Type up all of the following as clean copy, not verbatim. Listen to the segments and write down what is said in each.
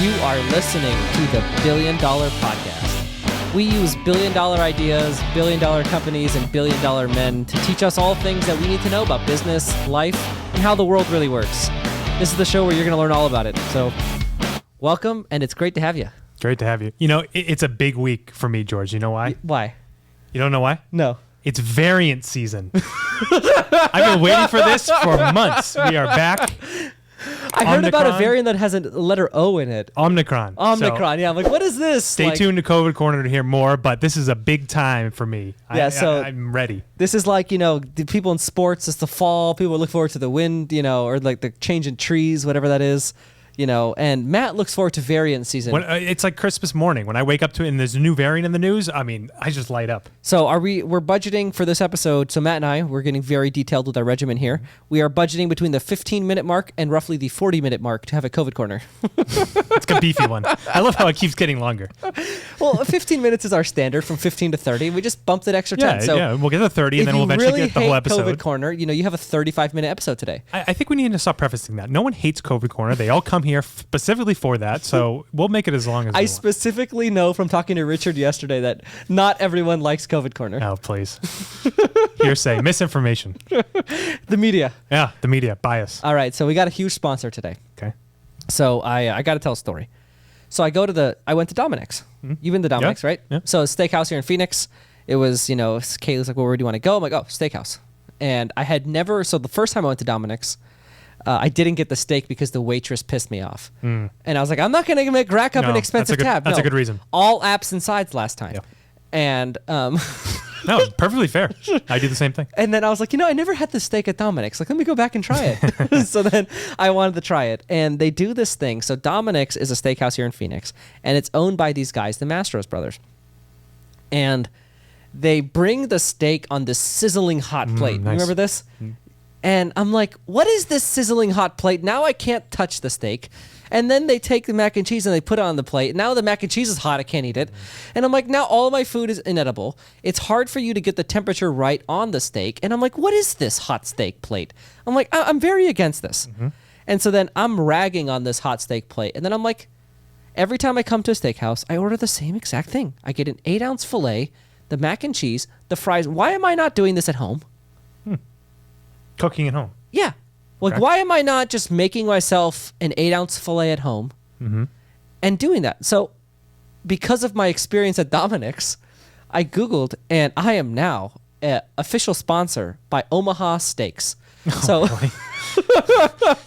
You are listening to the Billion Dollar Podcast. We use billion-dollar ideas, billion-dollar companies, and billion-dollar men to teach us all things that we need to know about business, life, and how the world really works. This is the show where you're going to learn all about it. So, welcome, and it's great to have you. Great to have you. You know, it's a big week for me, George. You know why? Why? You don't know why? No. It's variant season. I've been waiting for this for months. We are back. I heard about a variant that has a letter O in it. Omicron. Yeah. I'm like, what is this? Stay tuned to COVID Corner to hear more, but this is a big time for me. Yeah, I'm ready. This is like, the people in sports, it's the fall. People look forward to the wind, or like the change in trees, whatever that is. And Matt looks forward to variant season. It's like Christmas morning. When I wake up to it and there's a new variant in the news, I just light up. So we're budgeting for this episode. So Matt and I, we're getting very detailed with our regimen here. We are budgeting between the 15-minute mark and roughly the 40-minute mark to have a COVID corner. It's a beefy one. I love how it keeps getting longer. Well, 15 minutes is our standard from 15 to 30. We just bumped it extra 10. Yeah, we'll get to 30 and then we'll eventually get the whole episode. COVID corner, you have a 35-minute episode today. I think we need to stop prefacing that. No one hates COVID corner. They all come here specifically for that, so we'll make it as long as we want. Specifically know from talking to Richard yesterday that not everyone likes COVID corner. Oh, please. Hearsay, misinformation. The media. Yeah, the media, bias. All right, so we got a huge sponsor today. Okay. So I got to tell a story. So I went to Dominic's. Mm-hmm. You've been to Dominic's, right? Yeah. So a steakhouse here in Phoenix. It was, Kaylee's like, well, where do you want to go? I'm like, oh, steakhouse. And I had never, so the first time I went to Dominic's, I didn't get the steak because the waitress pissed me off. And I was like, I'm not going to rack up an expensive tab. That's a good reason. All apps and sides last time. Yeah. And no, perfectly fair. I do the same thing. And then I was like, I never had this steak at Dominic's. Like, let me go back and try it. So then I wanted to try it. And they do this thing. So Dominic's is a steakhouse here in Phoenix, and it's owned by these guys, the Mastros brothers. And they bring the steak on this sizzling hot plate. Nice. You remember this? And I'm like, what is this sizzling hot plate? Now I can't touch the steak. And then they take the mac and cheese and they put it on the plate. Now the mac and cheese is hot. I can't eat it. And I'm like, now all of my food is inedible. It's hard for you to get the temperature right on the steak. And I'm like, what is this hot steak plate? I'm like, I'm very against this. Mm-hmm. And so then I'm ragging on this hot steak plate. And then I'm like, every time I come to a steakhouse, I order the same exact thing. I get an 8-ounce filet, the mac and cheese, the fries. Why am I not doing this at home? Cooking at home. Yeah. Like, why am I not just making myself an 8-ounce filet at home and doing that? So because of my experience at Dominic's, I Googled, and I am now an official sponsor by Omaha Steaks. So really?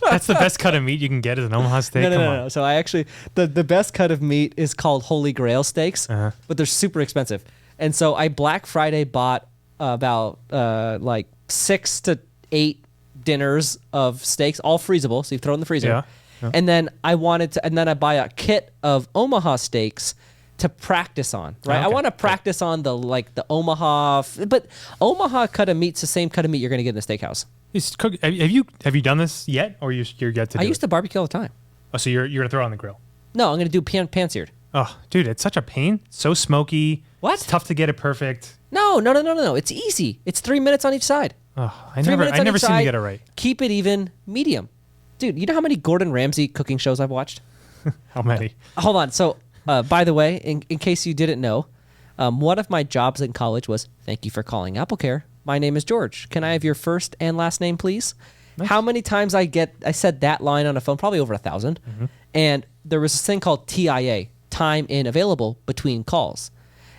That's the best cut of meat you can get is an Omaha steak? No. So I actually, the best cut of meat is called Holy Grail Steaks, but they're super expensive. And so I Black Friday bought about 6 to 8 dinners of steaks, all freezable, so you throw it in the freezer. Yeah. And then I buy a kit of Omaha steaks to practice on, right? I want to practice on the Omaha, but Omaha cut of meat's the same cut of meat you're going to get in a steakhouse. Have you done this yet, or you're yet to do it? I used to barbecue all the time. Oh, so you're going to throw it on the grill? No, I'm going to do pan-seared. Oh, dude, it's such a pain. So smoky. What? It's tough to get it perfect. No. It's easy. It's 3 minutes on each side. Oh, I never seem to get it right. Keep it even, medium. Dude, you know how many Gordon Ramsay cooking shows I've watched? How many? Hold on. So, by the way, in case you didn't know, one of my jobs in college was, thank you for calling AppleCare. My name is George. Can I have your first and last name, please? Nice. How many times I said that line on a phone? Probably over 1,000. And there was this thing called TIA, time in available between calls.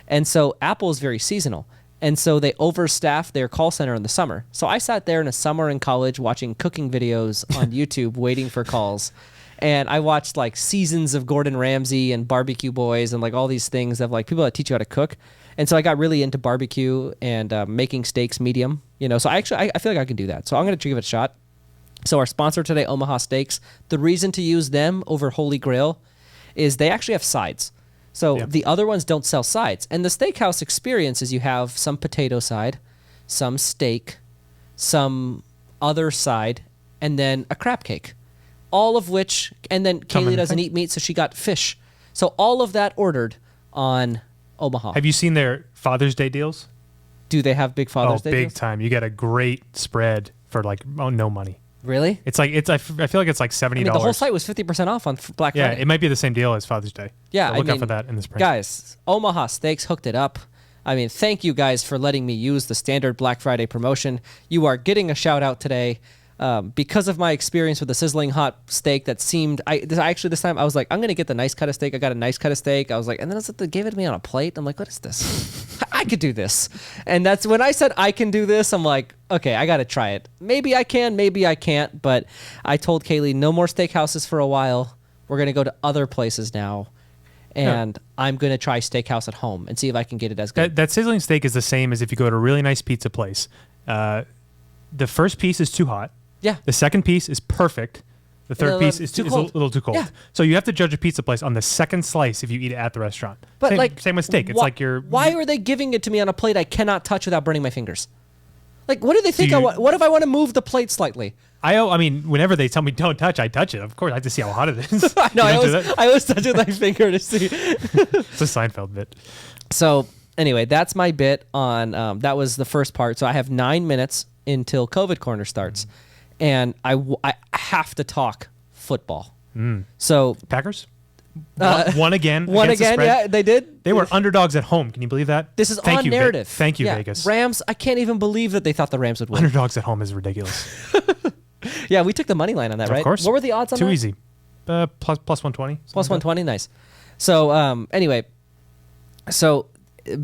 And so Apple is very seasonal. And so they overstaff their call center in the summer. So I sat there in a summer in college watching cooking videos on YouTube waiting for calls. And I watched seasons of Gordon Ramsay and Barbecue Boys and all these things of people that teach you how to cook. And so I got really into barbecue and making steaks medium. So I feel like I can do that. So I'm going to give it a shot. So our sponsor today, Omaha Steaks, the reason to use them over Holy Grail is they actually have sides. So the other ones don't sell sides. And the steakhouse experience is you have some potato side, some steak, some other side, and then a crab cake. All of which, and then Kaylee doesn't eat meat, so she got fish. So all of that ordered on Omaha. Have you seen their Father's Day deals? Do they have big Father's Day deals? Oh, big deals? time. You get a great spread for no money. Really? It's like I feel like it's like $70. The whole site was 50% off on Black Friday. Yeah, it might be the same deal as Father's Day. Yeah, so look out for that in the spring. Guys, Omaha Steaks hooked it up. I mean, thank you guys for letting me use the standard Black Friday promotion. You are getting a shout out today. Because of my experience with the sizzling hot steak that seemed, this time I was like, I'm going to get the nice cut of steak. I got a nice cut of steak. I was like, and then they gave it to me on a plate. I'm like, what is this? I could do this. And that's when I said I can do this. I'm like, okay, I got to try it. Maybe I can, maybe I can't. But I told Kaylee, no more steakhouses for a while. We're going to go to other places now. And I'm going to try steakhouse at home and see if I can get it as good. That sizzling steak is the same as if you go to a really nice pizza place. The first piece is too hot. Yeah. The second piece is perfect. The third piece is a little too cold. Yeah. So you have to judge a pizza place on the second slice if you eat it at the restaurant. But same with steak. It's like you're... Why are they giving it to me on a plate I cannot touch without burning my fingers? Like, what do they think I want? What if I want to move the plate slightly? I mean, whenever they tell me don't touch, I touch it. Of course, I have to see how hot it is. No, I always touch it with my finger to see. It's a Seinfeld bit. So anyway, that's my bit on, that was the first part. So I have 9 minutes until COVID Corner starts. And I have to talk football. So Packers won again. Won again, yeah, they did. They were underdogs at home. Can you believe that? This is on narrative. Thank you, Vegas. Rams, I can't even believe that they thought the Rams would win. Underdogs at home is ridiculous. Yeah, we took the money line on that, right? Of course. What were the odds on that? Too easy. Plus 120. Plus 120, nice. So anyway, so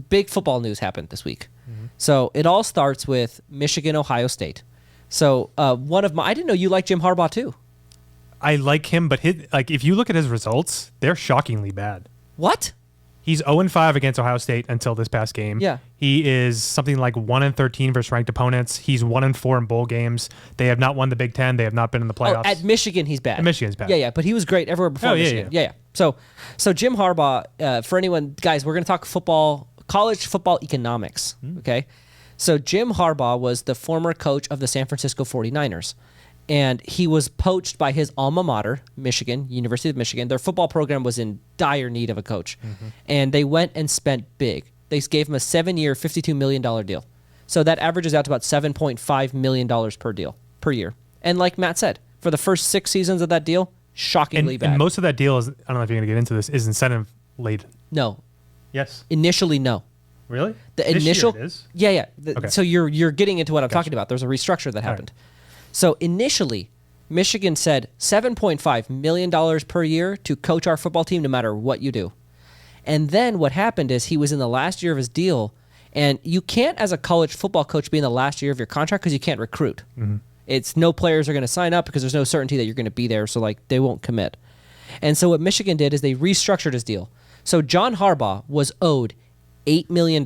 big football news happened this week. So it all starts with Michigan, Ohio State. So I didn't know you liked Jim Harbaugh too. I like him, but if you look at his results, they're shockingly bad. What? He's 0-5 against Ohio State until this past game. Yeah. He is something like 1-13 versus ranked opponents. He's 1-4 in bowl games. They have not won the Big Ten. They have not been in the playoffs. Oh, at Michigan, he's bad. At Michigan's bad. Yeah, but he was great everywhere before Michigan. Yeah. So Jim Harbaugh, for anyone, guys, we're going to talk football, college football economics, okay? So Jim Harbaugh was the former coach of the San Francisco 49ers. And he was poached by his alma mater, Michigan, University of Michigan. Their football program was in dire need of a coach. And they went and spent big. They gave him a 7-year, $52 million deal. So that averages out to about $7.5 million per year. And like Matt said, for the first 6 seasons of that deal, shockingly bad. And most of that deal is, I don't know if you're going to get into this, is incentive laden. No. Yes. Initially, no. Really? The initial, year it is? Yeah. Okay. So you're getting into what I'm talking about. There's a restructure that happened. Right. So initially, Michigan said $7.5 million per year to coach our football team no matter what you do. And then what happened is he was in the last year of his deal, and you can't, as a college football coach, be in the last year of your contract because you can't recruit. It's no players are going to sign up because there's no certainty that you're going to be there, so they won't commit. And so what Michigan did is they restructured his deal. So John Harbaugh was owed $8 million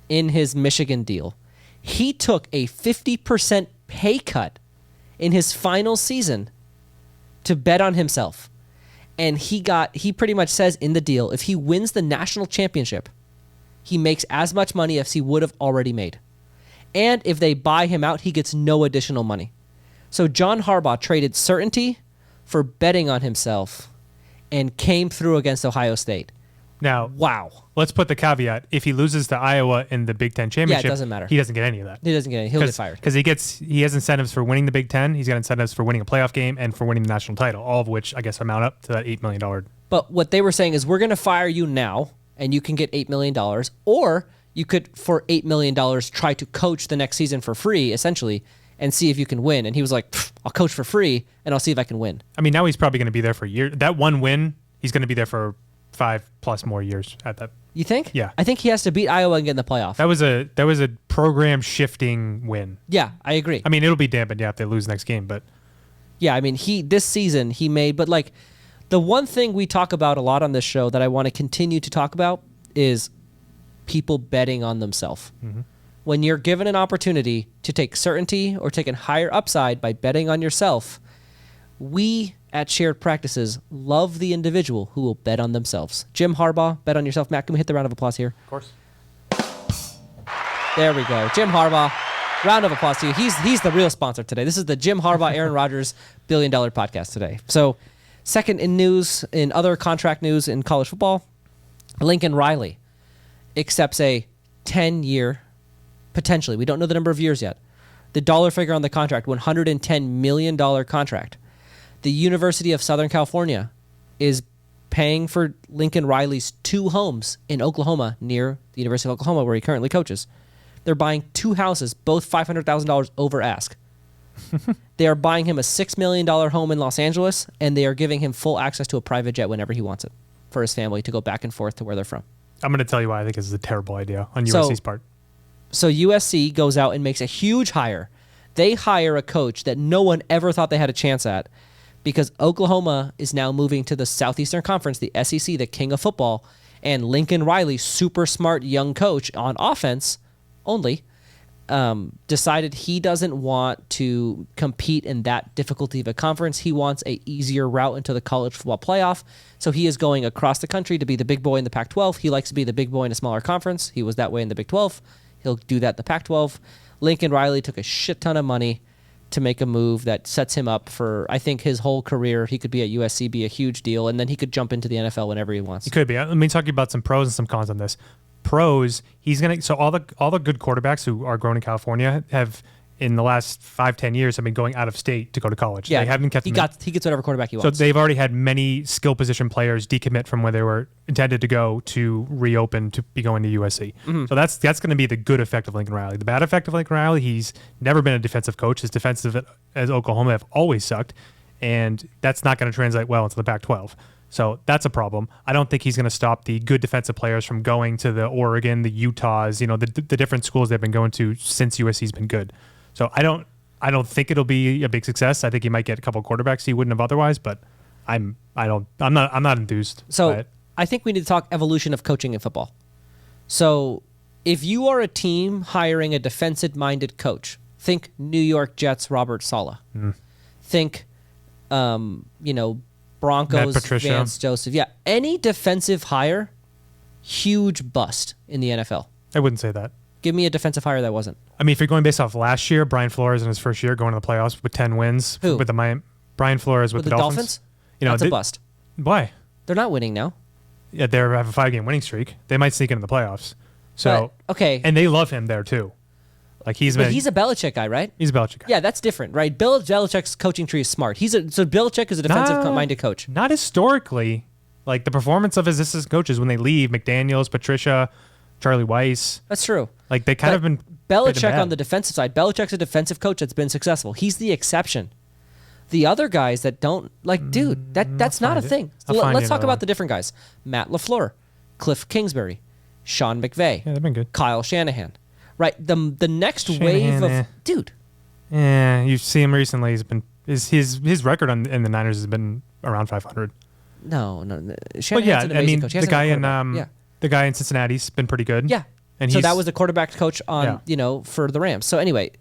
in his Michigan deal. He took a 50% pay cut in his final season to bet on himself. And he pretty much says in the deal, if he wins the national championship, he makes as much money as he would have already made. And if they buy him out, he gets no additional money. So John Harbaugh traded certainty for betting on himself and came through against Ohio State. Now, wow. Let's put the caveat. If he loses to Iowa in the Big Ten championship, it doesn't matter. He doesn't get any of that. He doesn't get any. He'll get fired. Because he has incentives for winning the Big Ten. He's got incentives for winning a playoff game and for winning the national title, all of which I guess amount up to that $8 million. But what they were saying is we're going to fire you now and you can get $8 million, or you could, for $8 million, try to coach the next season for free, essentially, and see if you can win. And he was like, I'll coach for free and I'll see if I can win. I mean, now he's probably going to be there for a year. That one win, he's going to be there for 5+ more years at that. You think? Yeah. I think he has to beat Iowa and get in the playoff. That was a program shifting win. Yeah, I agree. I mean, it'll be dampened if they lose next game, but yeah, I mean, this season he made, but like the one thing we talk about a lot on this show that I want to continue to talk about is people betting on themselves. When you're given an opportunity to take certainty or take a higher upside by betting on yourself, we at Shared Practices love the individual who will bet on themselves. Jim Harbaugh, bet on yourself. Matt, can we hit the round of applause here? Of course. There we go. Jim Harbaugh, round of applause to you. He's the real sponsor today. This is the Jim Harbaugh, Aaron Rodgers $1 billion podcast today. So second in other contract news in college football, Lincoln Riley accepts a 10-year, potentially, we don't know the number of years yet, The dollar figure on the contract, $110 million contract. The University of Southern California is paying for Lincoln Riley's 2 homes in Oklahoma near the University of Oklahoma where he currently coaches. They're buying 2 houses, both $500,000 over ask. They are buying him a $6 million home in Los Angeles, and they are giving him full access to a private jet whenever he wants it for his family to go back and forth to where they're from. I'm going to tell you why I think this is a terrible idea on USC's part. So USC goes out and makes a huge hire. They hire a coach that no one ever thought they had a chance at because Oklahoma is now moving to the Southeastern Conference, the SEC, the king of football, and Lincoln Riley, super smart young coach on offense only, decided he doesn't want to compete in that difficulty of a conference. He wants a easier route into the college football playoff. So he is going across the country to be the big boy in the Pac-12. He likes to be the big boy in a smaller conference. He was that way in the Big 12. He'll do that in the Pac-12. Lincoln Riley took a shit ton of money to make a move that sets him up for, I think, his whole career. He could be at USC, be a huge deal, and then he could jump into the NFL whenever he wants. He could be. Let me talk about some pros and some cons on this. Pros, he's gonna. So all the good quarterbacks who are grown in California have in the last 5-10 years have been going out of state to go to college. Yeah, they haven't kept. He gets whatever quarterback he wants. So they've already had many skill position players decommit from where they were intended to go to reopen to be going to USC. Mm-hmm. So that's going to be the good effect of Lincoln Riley. The bad effect of Lincoln Riley, he's never been a defensive coach. His defensive as Oklahoma have always sucked, and that's not going to translate well into the Pac-12. So that's a problem. I don't think he's going to stop the good defensive players from going to the Oregon, the Utahs, the different schools they've been going to since USC's been good. So I don't think it'll be a big success. I think he might get a couple of quarterbacks he wouldn't have otherwise, but I'm not enthused. So I think we need to talk evolution of coaching in football. So if you are a team hiring a defensive-minded coach, think New York Jets Robert Saleh. Think Broncos Vance Joseph. Yeah, any defensive hire, huge bust in the NFL. I wouldn't say that. Give me a defensive hire that wasn't. I mean, if you're going based off last year, Brian Flores in his first year going to the playoffs with 10 wins. Who? With Brian Flores with the Dolphins. That's a bust. Why? They're not winning now. Yeah, they have a 5-game winning streak. They might sneak into the playoffs. So okay, and they love him there too. Like he's a Belichick guy, right? He's a Belichick guy. Yeah, that's different, right? Bill Belichick's coaching tree is smart. So Belichick is a defensive-minded coach. Not historically. Like the performance of his assistant coaches when they leave, McDaniels, Patricia, Charlie Weiss. That's true. Like they kind of been Belichick on the defensive side. Belichick's a defensive coach that's been successful. He's the exception. The other guys that don't dude, that's not a thing. So let's talk about the different guys. Matt LaFleur, Cliff Kingsbury, Sean McVay. Yeah, they've been good. Kyle Shanahan. Right. The next wave of dude. Yeah, you see him recently. His record in the Niners has been around 500. No. Shanahan's an amazing coach. The guy in Cincinnati's been pretty good. Yeah. And so that was the quarterback coach on for the Rams. So anyway,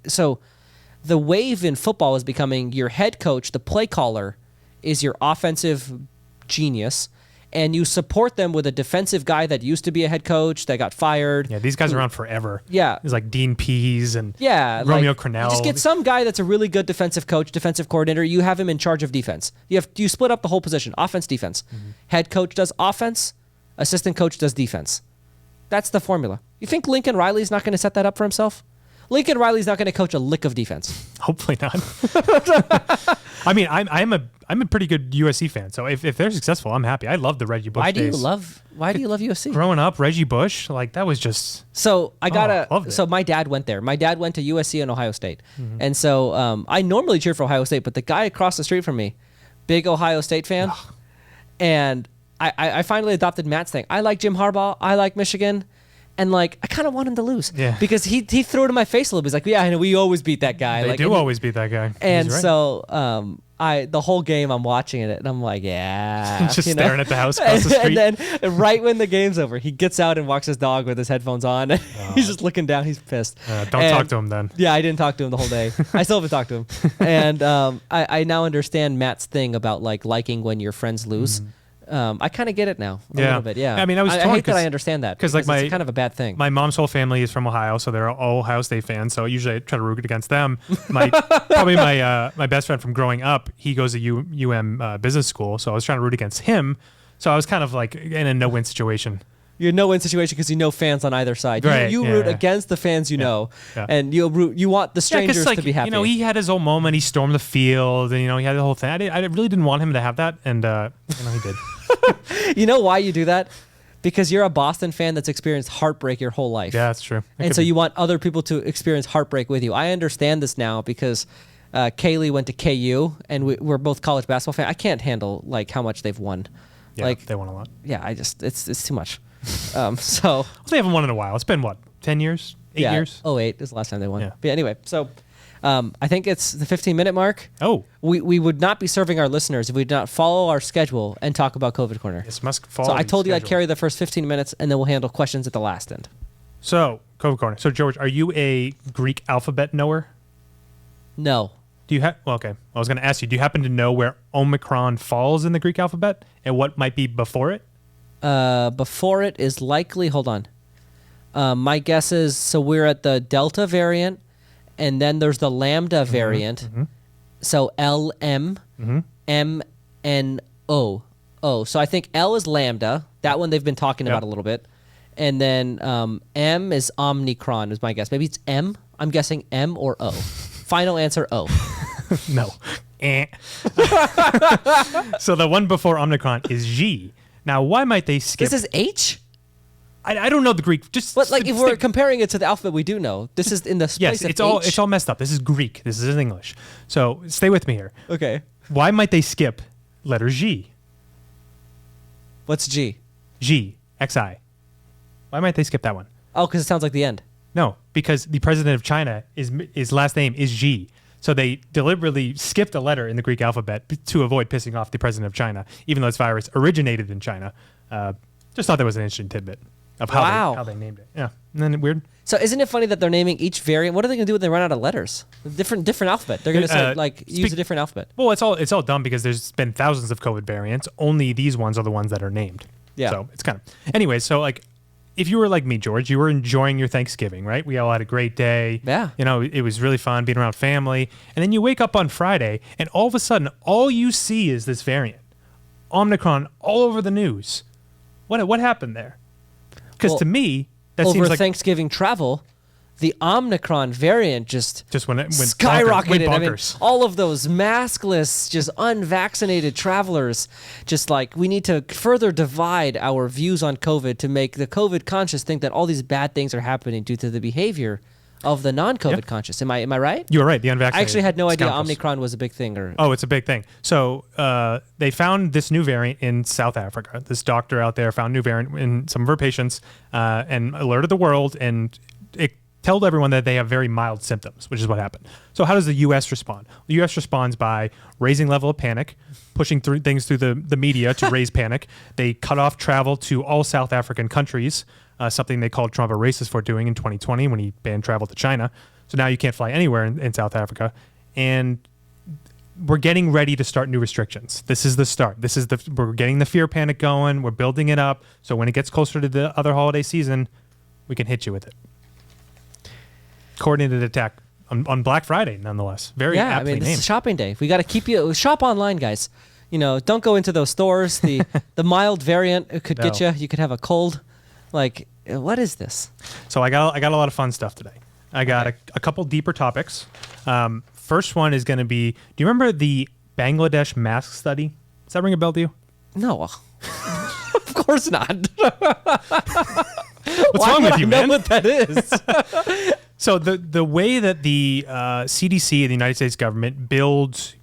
the wave in football is becoming your head coach, the play caller, is your offensive genius. And you support them with a defensive guy that used to be a head coach that got fired. Yeah, these guys are around forever. Yeah. It's like Dean Pease and Romeo Crennel. You just get some guy that's a really good defensive coach, defensive coordinator. You have him in charge of defense. You split up the whole position, offense, defense. Mm-hmm. Head coach does offense, assistant coach does defense. That's the formula. You think Lincoln Riley's not going to set that up for himself? Lincoln Riley's not going to coach a lick of defense. Hopefully not. I mean, I'm a pretty good USC fan, so if they're successful, I'm happy. I love the Reggie Bush days. Why do you love USC? Growing up, Reggie Bush, like that was just. So my dad went there. My dad went to USC and Ohio State, and so I normally cheer for Ohio State, but the guy across the street from me, big Ohio State fan, and I finally adopted Matt's thing. I like Jim Harbaugh. I like Michigan. And I kind of want him to lose, because he threw it in my face a little bit. He's like, "Yeah, I know, we always beat that guy." They do always beat that guy. And so, the whole game I'm watching it, and I'm like, "Yeah," just staring at the house across the street. And then, right when the game's over, he gets out and walks his dog with his headphones on. He's just looking down. He's pissed. Don't talk to him then. Yeah, I didn't talk to him the whole day. I still haven't talked to him. And I now understand Matt's thing about liking when your friends lose. I kind of get it now a little bit. Yeah. I mean, I hate that I understand that because it's kind of a bad thing. My mom's whole family is from Ohio, so they're all Ohio State fans. So usually I try to root against them. My best friend from growing up, he goes to business school, so I was trying to root against him. So I was kind of like in a no-win situation. you're no-win situation because you know fans on either side. Right, You root against the fans you know, and you want the strangers to be happy. You know, he had his own moment. He stormed the field, and he had the whole thing. I really didn't want him to have that, and he did. You know why you do that? Because you're a Boston fan that's experienced heartbreak your whole life. Yeah, that's true. And so you want other people to experience heartbreak with you. I understand this now because Kaylee went to KU, and we're both college basketball fans. I can't handle how much they've won. Yeah, they won a lot. Yeah, it's too much. So they haven't won in a while. It's been what, 10 years, 8 years? 08 is the last time they won. Yeah. But anyway, so I think it's the 15-minute mark. Oh. We would not be serving our listeners if we did not follow our schedule and talk about COVID Corner. Yes, must follow. So I told you I'd carry the first 15 minutes, and then we'll handle questions at the last end. So, COVID Corner. So, George, are you a Greek alphabet knower? No. Do you have? Well, okay. I was going to ask you. Do you happen to know where Omicron falls in the Greek alphabet and what might be before it? Before it is likely. Hold on. My guess is so we're at the Delta variant, and then there's the Lambda variant. Mm-hmm. So LM, MNO. Oh, so I think L is Lambda. That one they've been talking about a little bit. And then M is Omicron is my guess. Maybe it's M. I'm guessing M or O. Final answer, O. No. So the one before Omicron is G. Now, why might they skip? This is H? I don't know the Greek. But if we're comparing it to the alphabet, we do know. This is in the place of H. It's all messed up. This is Greek. This is English. So stay with me here. Okay. Why might they skip letter G? What's G? G. XI. Why might they skip that one? Oh, because it sounds like the end. No, because the president of China, his last name is Xi. So they deliberately skipped a letter in the Greek alphabet to avoid pissing off the president of China, even though this virus originated in China. Just thought that was an interesting tidbit of how they named it. Yeah, isn't it weird? So isn't it funny that they're naming each variant? What are they going to do when they run out of letters? Different alphabet. They're going to use a different alphabet. Well, it's all dumb because there's been thousands of COVID variants. Only these ones are the ones that are named. Yeah. So it's kind of... Anyway, so if you were like me, George, you were enjoying your Thanksgiving, right? We all had a great day. Yeah. It was really fun being around family. And then you wake up on Friday, and all of a sudden, all you see is this variant. Omicron all over the news. What happened there? Because to me, that seems like... Over Thanksgiving travel, the Omicron variant just went skyrocketed. bonkers. All of those maskless, just unvaccinated travelers, just we need to further divide our views on COVID to make the COVID conscious think that all these bad things are happening due to the behavior of the non-COVID conscious. Am I right? You were right. The unvaccinated. I actually had no idea scoundrels. Omicron was a big thing. Oh, it's a big thing. So they found this new variant in South Africa. This doctor out there found a new variant in some of her patients and alerted the world, and it told everyone that they have very mild symptoms, which is what happened. So how does the U.S. respond? The U.S. responds by raising level of panic, pushing things through the media to raise panic. They cut off travel to all South African countries, something they called Trump a racist for doing in 2020 when he banned travel to China. So now you can't fly anywhere in South Africa. And we're getting ready to start new restrictions. This is the start. We're getting the fear panic going. We're building it up. So when it gets closer to the other holiday season, we can hit you with it. Coordinated attack on Black Friday, nonetheless. Very aptly named. This is shopping day. We got to keep you shop online, guys. Don't go into those stores. The mild variant could get you. You could have a cold. What is this? So I got a lot of fun stuff today. I got a couple deeper topics. First one is going to be: do you remember the Bangladesh mask study? Does that ring a bell to you? No, of course not. What's wrong with you, man? Know what that is? So the way that the CDC and the United States government builds,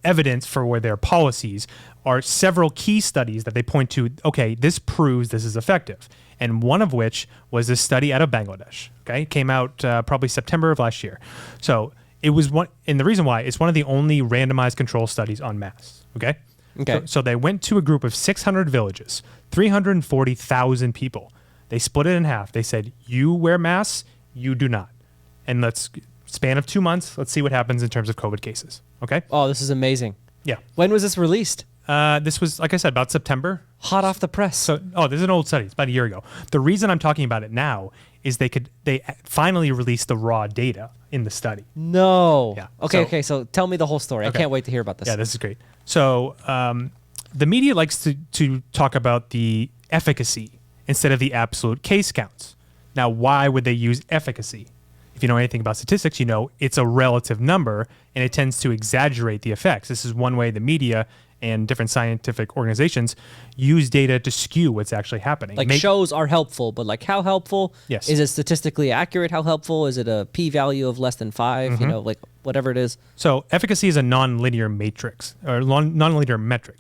evidence for their policies are several key studies that they point to. Okay, this proves this is effective, and one of which was this study out of Bangladesh. Okay, it came out probably September of last year. So it was one, and the reason why it's one of the only randomized control studies on masks. Okay. So they went to a group of 600 villages, 340,000 people. They split it in half. They said, you wear masks, you do not. And span of 2 months, let's see what happens in terms of COVID cases. Okay? Oh, this is amazing. Yeah. When was this released? This was, like I said, about September. Hot off the press. So, this is an old study. It's about a year ago. The reason I'm talking about it now is they finally released the raw data in the study. No. Yeah. Okay. So tell me the whole story. Okay. I can't wait to hear about this. Yeah, this is great. So the media likes to talk about the efficacy instead of the absolute case counts. Now, why would they use efficacy? If you know anything about statistics, you know it's a relative number and it tends to exaggerate the effects. This is one way the media and different scientific organizations use data to skew what's actually happening. Like shows are helpful, but like how helpful? Yes. Is it statistically accurate? How helpful? Is it a p-value of less than 5? You know, like whatever it is. So efficacy is a nonlinear matrix, or nonlinear metric,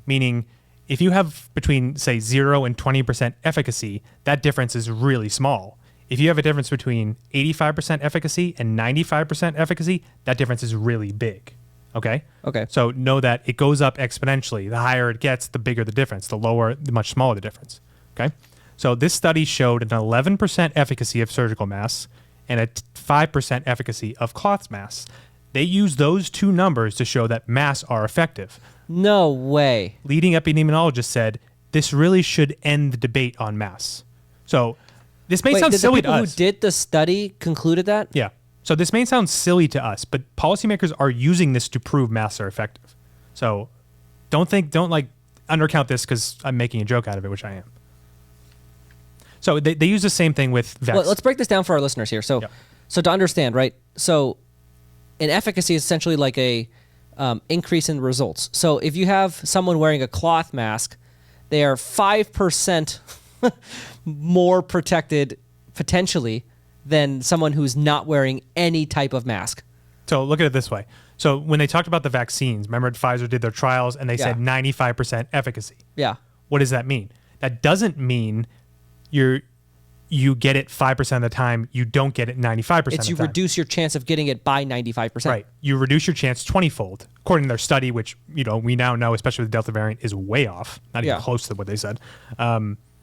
meaning if you have between, say, 0 and 20% efficacy, that difference is really small. If you have a difference between 85% efficacy and 95% efficacy, that difference is really big. Okay? Okay. So know that it goes up exponentially. The higher it gets, the bigger the difference. The lower, the much smaller the difference. Okay? So this study showed an 11% efficacy of surgical masks and a 5% efficacy of cloth masks. They used those two numbers to show that masks are effective. No way. Leading epidemiologists said this really should end the debate on masks. So this may sound silly to us. The people who did the study concluded that? Yeah. So this may sound silly to us, but policymakers are using this to prove masks are effective. So don't undercount this because I'm making a joke out of it, which I am. So they use the same thing with vaccines. Well, let's break this down for our listeners here. So, so to understand, right? So an efficacy is essentially like a increase in results. So if you have someone wearing a cloth mask, they are 5% more protected potentially than someone who's not wearing any type of mask. So look at it this way. So when they talked about the vaccines, remember Pfizer did their trials and they said 95% efficacy. Yeah. What does that mean? That doesn't mean you get it 5% of the time, you don't get it 95% of the time. It's you reduce your chance of getting it by 95%. Right. You reduce your chance 20-fold, according to their study, which we now know, especially with the Delta variant, is way off, not even close to what they said.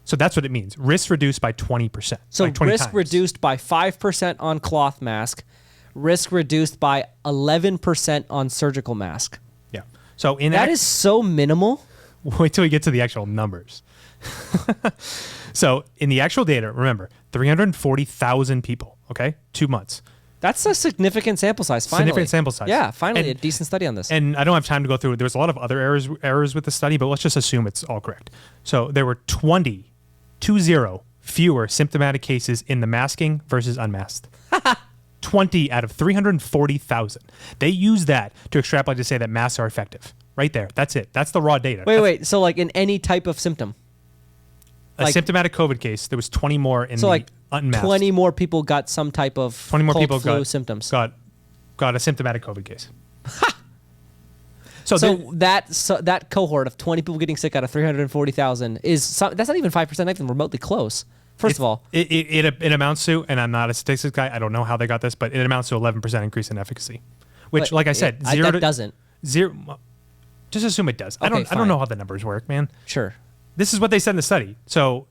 So that's what it means. Risk reduced by 20%. So like 20 risk times. reduced by 5% on cloth mask, risk reduced by 11% on surgical mask. Yeah. So that is so minimal. Wait till we get to the actual numbers. So in the actual data, remember, 340,000 people, okay? 2 months. That's a significant sample size, finally. Significant sample size. Yeah, finally a decent study on this. And I don't have time to go through it. There's a lot of other errors with the study, but let's just assume it's all correct. So there were 20 fewer symptomatic cases in the masking versus unmasked. 20 out of 340,000. They use that to extrapolate to say that masks are effective. Right there. That's it. That's the raw data. Wait. So like in any type of symptom? A symptomatic COVID case, there was 20 more in the unmasked. 20 more people got some type of 20 more cold people flu symptoms. Got a symptomatic COVID case. So that cohort of 20 people getting sick out of 340,000 that's not even 5%, not even remotely close. First of all, it amounts to, and I'm not a statistics guy, I don't know how they got this, but it amounts to 11% increase in efficacy. Which, like I said, zero. Just assume it does. Okay, I don't know how the numbers work, man. Sure. This is what they said in the study. So,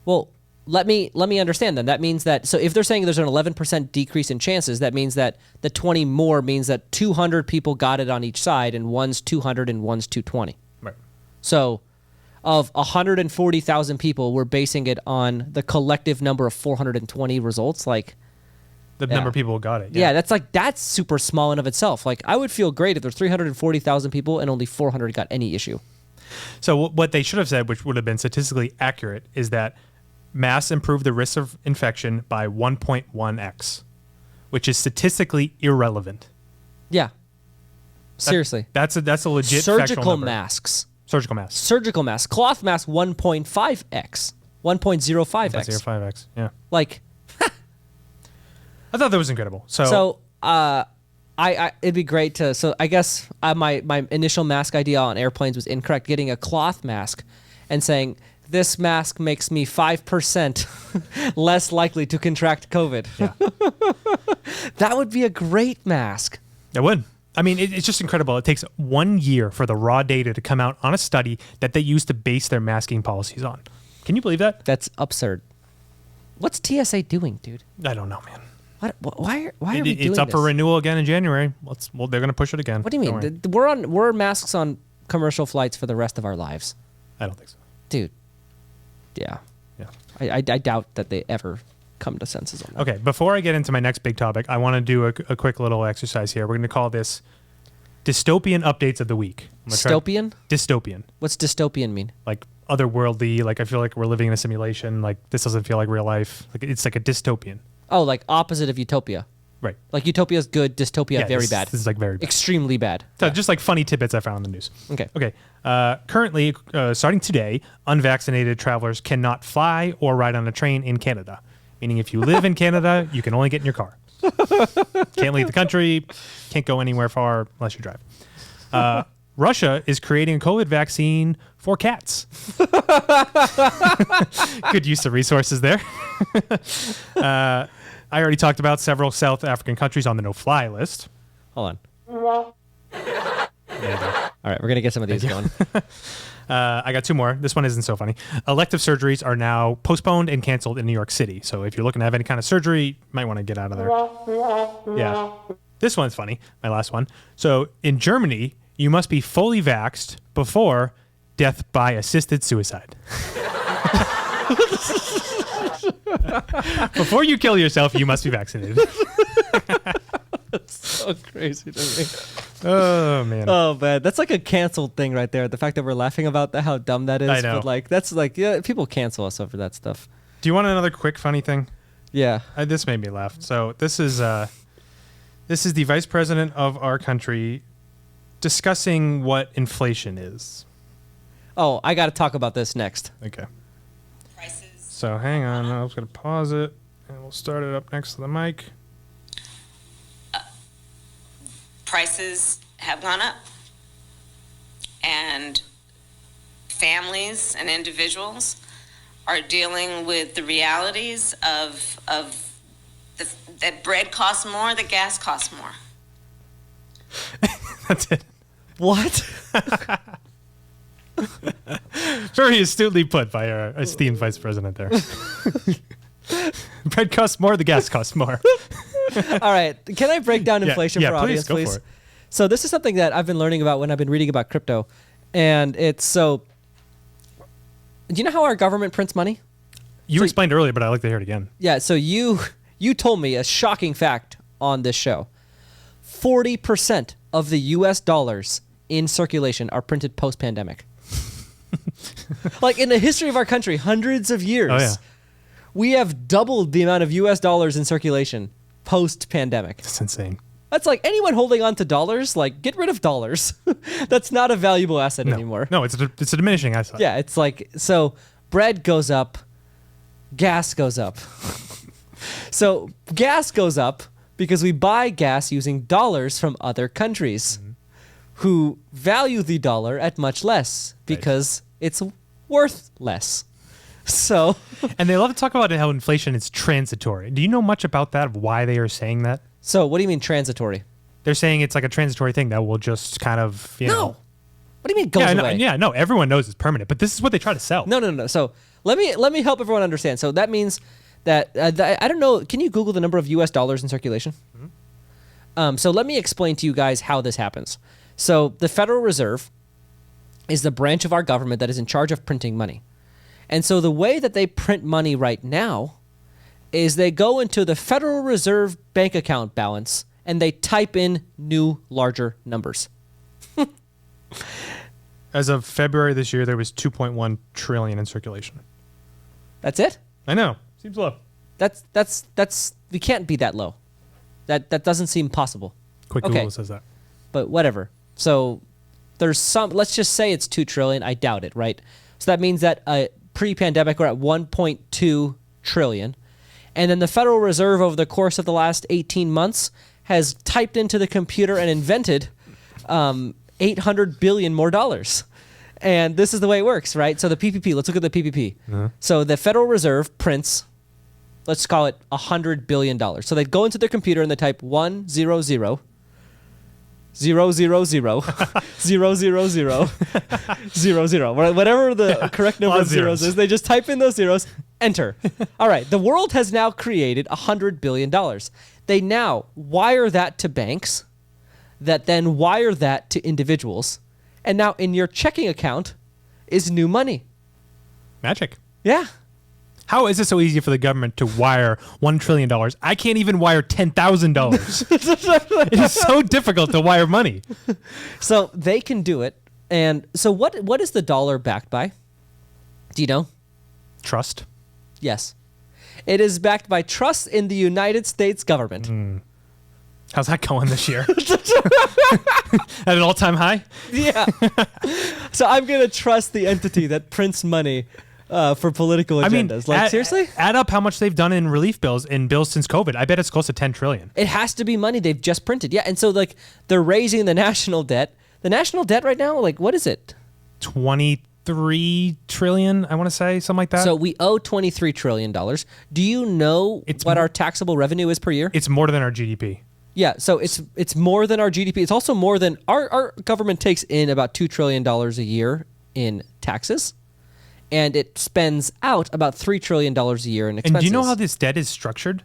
well, let me understand then. That means that, so if they're saying there's an 11% decrease in chances, that means that the 20 more means that 200 people got it on each side, and one's 200 and one's 220. Right. So of 140,000 people, we're basing it on the collective number of 420 results. Like the number of people who got it. Yeah, that's super small in of itself. Like I would feel great if there's 340,000 people and only 400 got any issue. So what they should have said, which would have been statistically accurate, is that masks improve the risk of infection by 1.1x, which is statistically irrelevant. Yeah. Seriously. That's a legit surgical masks. Surgical masks. Surgical masks. Cloth masks 1.5x. 1.05x. 1.05x. Yeah. Like I thought that was incredible. So it'd be great to. So I guess my initial mask idea on airplanes was incorrect. Getting a cloth mask and saying this mask makes me 5% less likely to contract COVID. Yeah. That would be a great mask. It would. I mean, it's just incredible. It takes 1 year for the raw data to come out on a study that they used to base their masking policies on. Can you believe that? That's absurd. What's TSA doing, dude? I don't know, man. Why are we doing this? It's up for renewal again in January. They're going to push it again. What do you mean? We're masks on commercial flights for the rest of our lives. I don't think so. Dude. Yeah. Yeah. I doubt that they ever come to senses on that. Okay, before I get into my next big topic, I want to do a quick little exercise here. We're going to call this dystopian updates of the week. Dystopian? Dystopian. What's dystopian mean? Like otherworldly. Like I feel like we're living in a simulation. Like this doesn't feel like real life. Like it's like a dystopian. Oh, like opposite of Utopia. Right. Like Utopia's good, dystopia very bad. This is like very bad. Extremely bad. So just like funny tidbits I found in the news. Okay. Okay. Currently, starting today, unvaccinated travelers cannot fly or ride on a train in Canada. Meaning if you live in Canada, you can only get in your car. Can't leave the country. Can't go anywhere far unless you drive. Russia is creating a COVID vaccine for cats. Good use of resources there. I already talked about several South African countries on the no-fly list. Hold on. There you go. All right, we're going to get some of these going. I got two more. This one isn't so funny. Elective surgeries are now postponed and canceled in New York City. So if you're looking to have any kind of surgery, you might want to get out of there. Yeah. This one's funny. My last one. So in Germany, you must be fully vaxxed before death by assisted suicide. Before you kill yourself, you must be vaccinated. That's so crazy to me. Oh, man. Oh, man. That's like a canceled thing right there. The fact that we're laughing about how dumb that is. I know. But like, that's like, yeah, people cancel us over that stuff. Do you want another quick funny thing? Yeah. This made me laugh. So this is the vice president of our country discussing what inflation is. Oh, I got to talk about this next. Okay. So hang on, I was going to pause it, and we'll start it up next to the mic. Prices have gone up, and families and individuals are dealing with the realities of that bread costs more, that gas costs more. That's it. What? Very astutely put by our esteemed vice president there. Bread costs more, the gas costs more. All right. Can I break down inflation for our audience, go please? for it. So this is something that I've been learning about when I've been reading about crypto. And it's so... Do you know how our government prints money? You explained earlier, but I'd like to hear it again. Yeah, so you told me a shocking fact on this show. 40% of the US dollars in circulation are printed post-pandemic. Like in the history of our country, hundreds of years, Oh, yeah. we have doubled the amount of US dollars in circulation post-pandemic. That's insane. That's like anyone holding on to dollars, like get rid of dollars. That's not a valuable asset anymore. No, it's a diminishing asset. Yeah, it's like, so bread goes up, gas goes up. So gas goes up because we buy gas using dollars from other countries who value the dollar at much less because it's worth less. So, and they love to talk about how inflation is transitory. Do you know much about that, of why they are saying that? So what do you mean transitory? They're saying it's like a transitory thing that will just kind of, you know. What do you mean it goes away? No, everyone knows it's permanent, but this is what they try to sell. No. So let me help everyone understand. So that means that, I don't know, can you Google the number of US dollars in circulation? So let me explain to you guys how this happens. So the Federal Reserve is the branch of our government that is in charge of printing money. And so the way that they print money right now is they go into the Federal Reserve bank account balance and they type in new, larger numbers. As of February this year, there was 2.1 trillion in circulation. That's it? I know. Seems low. That's we can't be that low. That doesn't seem possible. Quick Google says that. But whatever. So there's some, let's just say it's 2 trillion. I doubt it, right? So that means that pre-pandemic we're at 1.2 trillion. And then the Federal Reserve over the course of the last 18 months has typed into the computer and invented 800 billion more dollars. And this is the way it works, right? So the PPP, let's look at the PPP. So the Federal Reserve prints, let's call it $100 billion. So they go into their computer and they type 100 000 000 000 whatever the correct number of zeros is. They just type in those zeros, enter. All right, the world has now created $100 billion. They now wire that to banks that then wire that to individuals. And now in your checking account is new money. Magic. Yeah. How is it so easy for the government to wire $1 trillion? I can't even wire $10,000. It is so difficult to wire money. So they can do it. And so what is the dollar backed by? Do you know? Trust. Yes. It is backed by trust in the United States government. How's that going this year? At an all-time high? Yeah. So I'm going to trust the entity that prints money for political agendas. Seriously? Add up how much they've done in relief bills since COVID. I bet it's close to 10 trillion. It has to be money they've just printed. Yeah. And so they're raising the national debt. The national debt right now, what is it? 23 trillion, I want to say, something like that. So we owe $23 trillion. Do you know what our taxable revenue is per year? It's more than our GDP. Yeah, so it's more than our GDP. It's also more than our government takes in about $2 trillion a year in taxes, and it spends out about $3 trillion a year in expenses. And do you know how this debt is structured?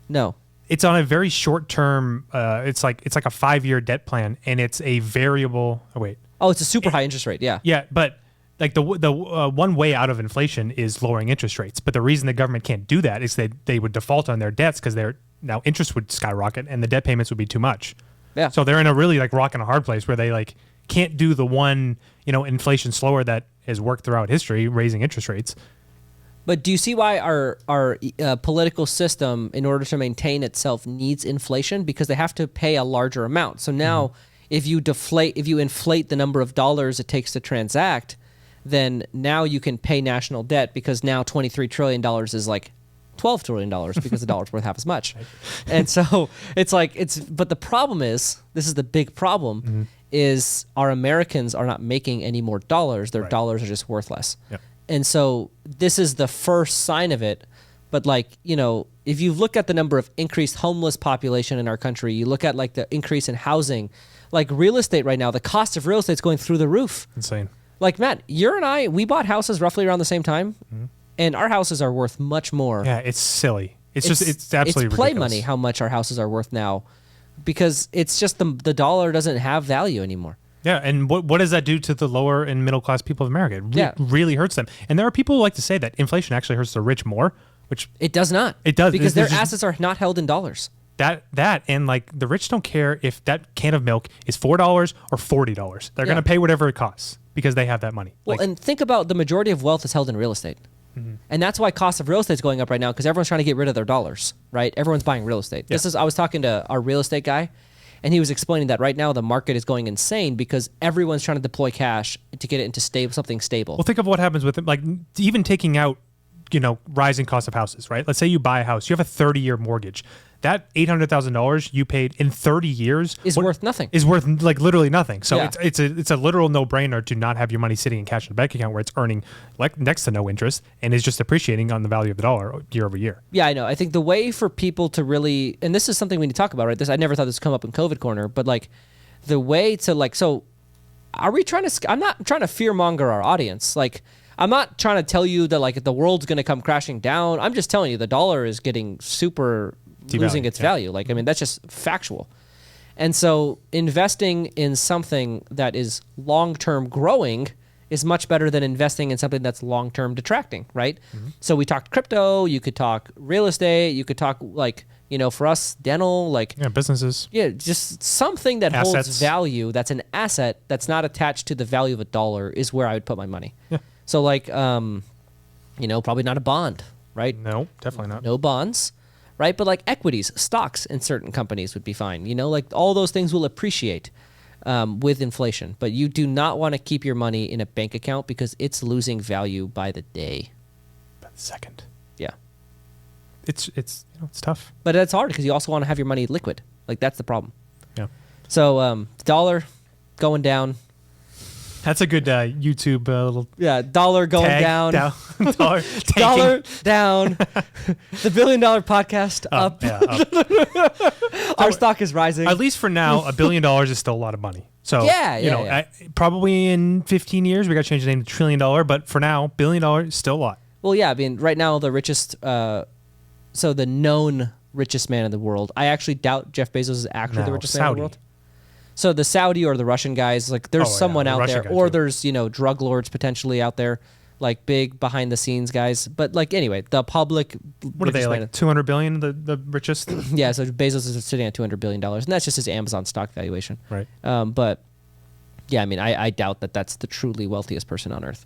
No. It's on a very short term. It's like a 5-year debt plan, and it's a variable. Oh wait. Oh, it's a super high interest rate. Yeah. Yeah, but like the one way out of inflation is lowering interest rates. But the reason the government can't do that is they would default on their debts because now interest would skyrocket and the debt payments would be too much. Yeah. So they're in a really rock and a hard place where they can't do the one, inflation slower that has worked throughout history, raising interest rates. But do you see why our political system, in order to maintain itself, needs inflation? Because they have to pay a larger amount. So now if you inflate the number of dollars it takes to transact, then now you can pay national debt because now $23 trillion is $12 trillion because the dollar's worth half as much. And so but the problem is, this is the big problem, is our Americans are not making any more dollars. Their dollars are just worth less. Yep. And so this is the first sign of it. But if you look at the number of increased homeless population in our country, you look at the increase in housing, real estate right now, the cost of real estate is going through the roof. Insane. Matt, you and I, we bought houses roughly around the same time. And our houses are worth much more. Yeah, it's silly. It's absolutely it's play ridiculous. money how much our houses are worth now, because it's just the dollar doesn't have value anymore. Yeah, and what does that do to the lower and middle class people of America? It really hurts them. And there are people who like to say that inflation actually hurts the rich more, which it does not. It does, because their assets are not held in dollars. That and the rich don't care if that can of milk is $4 or $40. They're going to pay whatever it costs because they have that money. Well, and think about the majority of wealth is held in real estate. And that's why cost of real estate is going up right now, because everyone's trying to get rid of their dollars, right? Everyone's buying real estate. Yeah. I was talking to our real estate guy, and he was explaining that right now the market is going insane because everyone's trying to deploy cash to get it into something stable. Well, think of what happens with it. Even taking out, rising cost of houses, right? Let's say you buy a house, you have a 30-year mortgage. That $800,000 you paid in 30 years is worth nothing. Is worth literally nothing. So it's a literal no-brainer to not have your money sitting in cash in a bank account where it's earning next to no interest and is just appreciating on the value of the dollar year over year. Yeah, I know. I think the way for people to really, and this is something we need to talk about, right? I never thought this would come up in COVID Corner, but the way to so are we trying to? I'm not trying to fearmonger our audience. I'm not trying to tell you that the world's going to come crashing down. I'm just telling you the dollar is getting super losing its value. That's just factual. And so investing in something that is long-term growing is much better than investing in something that's long-term detracting, right? So we talked crypto, you could talk real estate, you could talk for us, dental, businesses. Yeah, just something that Assets. holds value, that's an asset that's not attached to the value of a dollar is where I would put my money. Yeah. So probably not a bond, right? No, definitely not. No bonds. Right? But equities, stocks in certain companies would be fine. All those things will appreciate with inflation. But you do not want to keep your money in a bank account because it's losing value by the day. By the second. Yeah. It's tough. But that's hard because you also want to have your money liquid. That's the problem. Yeah. So dollar going down. That's a good YouTube little dollar going tag, down. Dollar dollar down. The $1 billion podcast up. Yeah, up. Our stock is rising. At least for now, $1 billion is still a lot of money. So probably in 15 years we got to change the name to $1 trillion. But for now, $1 billion is still a lot. Well, yeah. Right now the richest, so the known richest man in the world. I actually doubt Jeff Bezos is actually the richest man in the world. So the Saudi or the Russian guys, there's someone out there, or there's drug lords potentially out there, big behind the scenes guys. But anyway, the public. What are they 200 billion? The richest. Yeah, so Bezos is sitting at $200 billion, and that's just his Amazon stock valuation. Right. But yeah, I doubt that that's the truly wealthiest person on earth.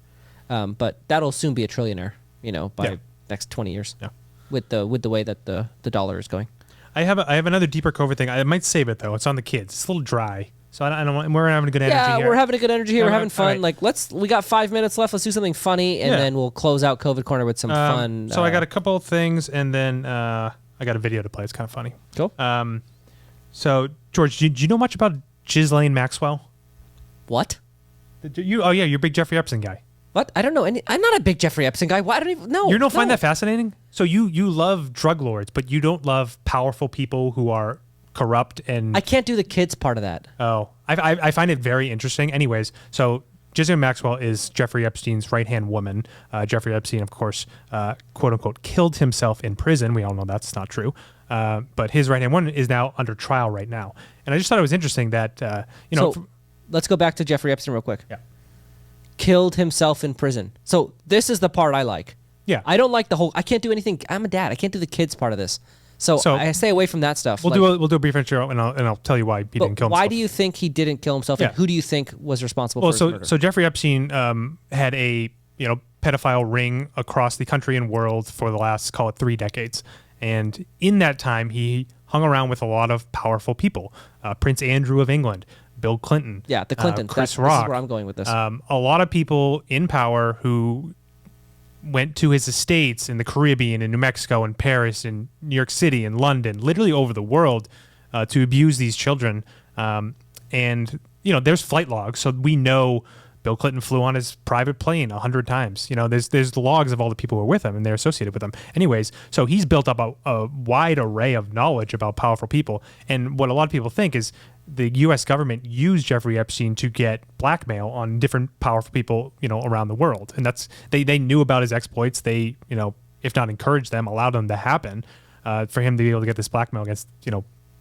But that'll soon be a trillionaire, by next 20 years. Yeah. With the way that the dollar is going. I have another deeper COVID thing. I might save it though. It's on the kids. It's a little dry. So I don't want, we're having a good energy here. Yeah, we're having a good energy here. We're having fun. Right. Like we got 5 minutes left. Let's do something funny, and then we'll close out COVID Corner with some fun. So I got a couple of things, and then I got a video to play. It's kind of funny. Cool. So George, do you know much about Ghislaine Maxwell? What? You're a big Jeffrey Epstein guy. What? I don't know any. I'm not a big Jeffrey Epstein guy. Why? I don't even know. You don't find that fascinating? So you love drug lords, but you don't love powerful people who are corrupt and. I can't do the kids part of that. Oh, I find it very interesting. Anyways, so Ghislaine Maxwell is Jeffrey Epstein's right-hand woman. Jeffrey Epstein, of course, quote unquote, killed himself in prison. We all know that's not true. But his right-hand woman is now under trial right now. And I just thought it was interesting that, So let's go back to Jeffrey Epstein real quick. Yeah. Killed himself in prison. So this is the part I like. Yeah. I don't like the whole. I can't do anything. I'm a dad. I can't do the kids part of this. So I stay away from that stuff. We'll do a brief intro, and I'll tell you why he didn't kill himself. Why do you think he didn't kill himself? And who do you think was responsible for his murder? So Jeffrey Epstein had a pedophile ring across the country and world for the last, call it, 3 decades, and in that time he hung around with a lot of powerful people. Prince Andrew of England, Bill Clinton, the Clintons. Chris Rock. This is where I'm going with this. A lot of people in power who went to his estates in the Caribbean, in New Mexico, in Paris, in New York City, in London, literally over the world, to abuse these children. And there's flight logs, so we know Bill Clinton flew on his private plane 100 times. There's logs of all the people who were with him, and they're associated with him. Anyways, so he's built up a wide array of knowledge about powerful people. And what a lot of people think is the U.S. government used Jeffrey Epstein to get blackmail on different powerful people, around the world. And that's they knew about his exploits. They, if not encouraged them, allowed them to happen for him to be able to get this blackmail against,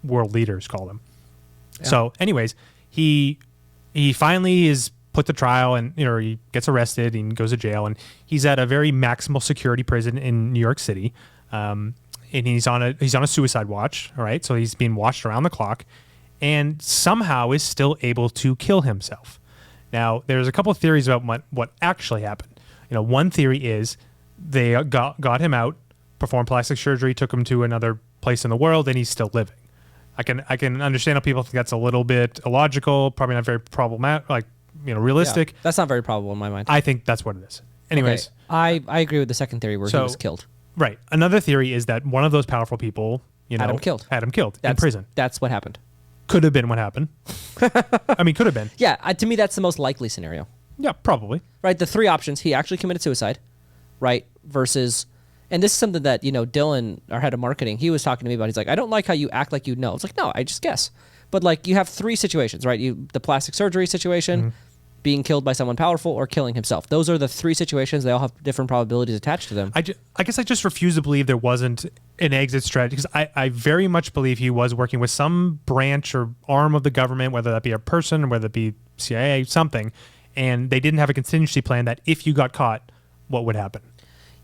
world leaders, call them. Yeah. So, anyways, he finally is put to trial, and he gets arrested and goes to jail, and he's at a very maximal security prison in New York City, and he's on a suicide watch. All right, so he's being watched around the clock, and somehow is still able to kill himself. Now, there's a couple of theories about what actually happened. One theory is they got him out, performed plastic surgery, took him to another place in the world, and he's still living. I can understand how people think that's a little bit illogical, probably not very problematic, realistic. Yeah, that's not very probable in my mind. I think that's what it is. Anyways. Okay. I agree with the second theory where he was killed. Right. Another theory is that one of those powerful people, had him killed in prison. That's what happened. Could have been what happened. I mean, could have been. Yeah, to me, that's the most likely scenario. Yeah, probably. Right, the 3 options, he actually committed suicide, right, versus, and this is something that, Dylan, our head of marketing, he was talking to me about. He's like, I don't like how you act like you know. It's like, no, I just guess. But, you have 3 situations, right? The plastic surgery situation, being killed by someone powerful, or killing himself. Those are the 3 situations. They all have different probabilities attached to them. I guess I just refuse to believe there wasn't an exit strategy, because I very much believe he was working with some branch or arm of the government, whether that be a person or whether it be CIA, something, and they didn't have a contingency plan that if you got caught, what would happen.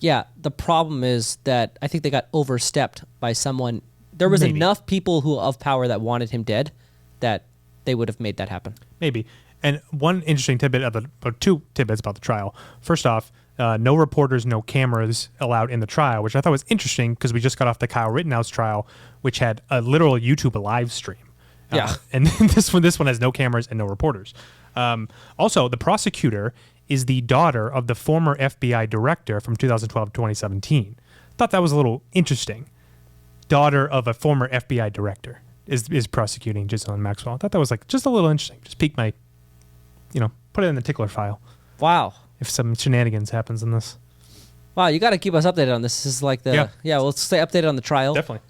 Yeah, the problem is that I think they got overstepped by someone. There was enough people who of power that wanted him dead that they would have made that happen. Maybe. And one interesting tidbit, or 2 tidbits about the trial. First off, no reporters, no cameras allowed in the trial, which I thought was interesting because we just got off the Kyle Rittenhouse trial, which had a literal YouTube live stream. Yeah. And this one has no cameras and no reporters. Also, the prosecutor is the daughter of the former FBI director from 2012 to 2017. Thought that was a little interesting. Daughter of a former FBI director is prosecuting Ghislaine Maxwell. I thought that was just a little interesting. Just piqued my, put it in the tickler file. Wow. If some shenanigans happens in this. Wow, you got to keep us updated on this. This is like we'll stay updated on the trial. Definitely.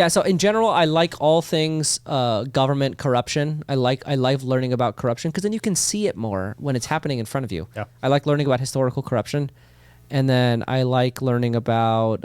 So in general, I like all things government corruption. I like learning about corruption because then you can see it more when it's happening in front of you. Yeah. I like learning about historical corruption, and then I like learning about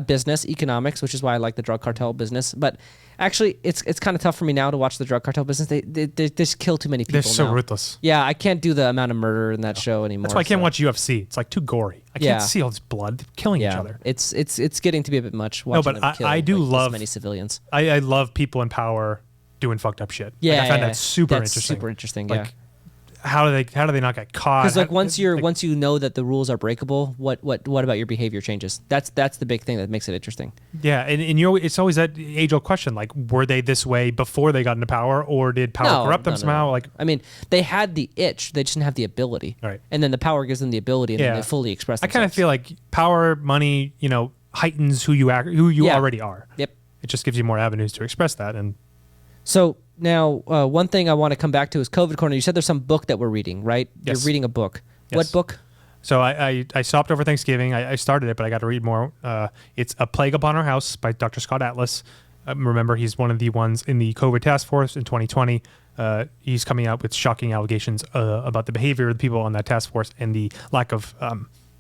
business, economics, which is why I like the drug cartel business. But actually, it's kind of tough for me now to watch the drug cartel business. They just kill too many people. They're so now. Ruthless. Yeah, I can't do the amount of murder in that show anymore. That's why I can't watch UFC. It's too gory. I can't see all this blood killing each other. It's getting to be a bit much. Watching them kill, I do love this many civilians. I love people in power doing fucked up shit. Yeah, I find that super That's interesting. Super interesting. how do they not get caught? Because like once you know that the rules are breakable, what about your behavior changes? That's the big thing that makes it interesting. Yeah, and it's always that age-old question, like, were they this way before they got into power, or did power corrupt them somehow? Like, I mean, they had the itch, they just didn't have the ability. Right. And then the power gives them the ability, and then they fully express themselves. I kind of feel like power, money, heightens who you already are. Yep. It just gives you more avenues to express that. And so now, one thing I want to come back to is COVID Corner. You said there's some book that we're reading, right? Yes. You're reading a book. Yes. What book? So I stopped over Thanksgiving. I started it, but I got to read more. It's A Plague Upon Our House by Dr. Scott Atlas. Remember, he's one of the ones in the COVID task force in 2020. He's coming out with shocking allegations about the behavior of the people on that task force and the lack of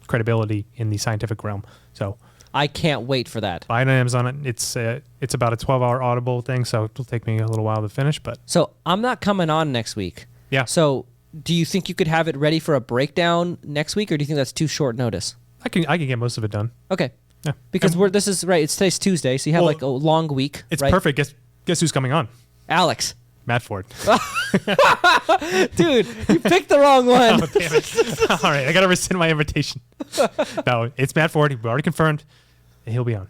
credibility in the scientific realm. So I can't wait for that. buy it on Amazon. It's about a 12-hour Audible thing, so it'll take me a little while to finish. But So I'm not coming on next week. Yeah. So do you think you could have it ready for a breakdown next week, or do you think that's too short notice? I can get most of it done. Okay. Yeah. Because this is right. It's today's Tuesday, so you have like a long week. It's right? perfect. Guess who's coming on? Alex. Matt Ford. Dude, you picked the wrong one. Oh, damn it. All right, I got to rescind my invitation. No, it's Matt Ford. We already confirmed. He'll be on.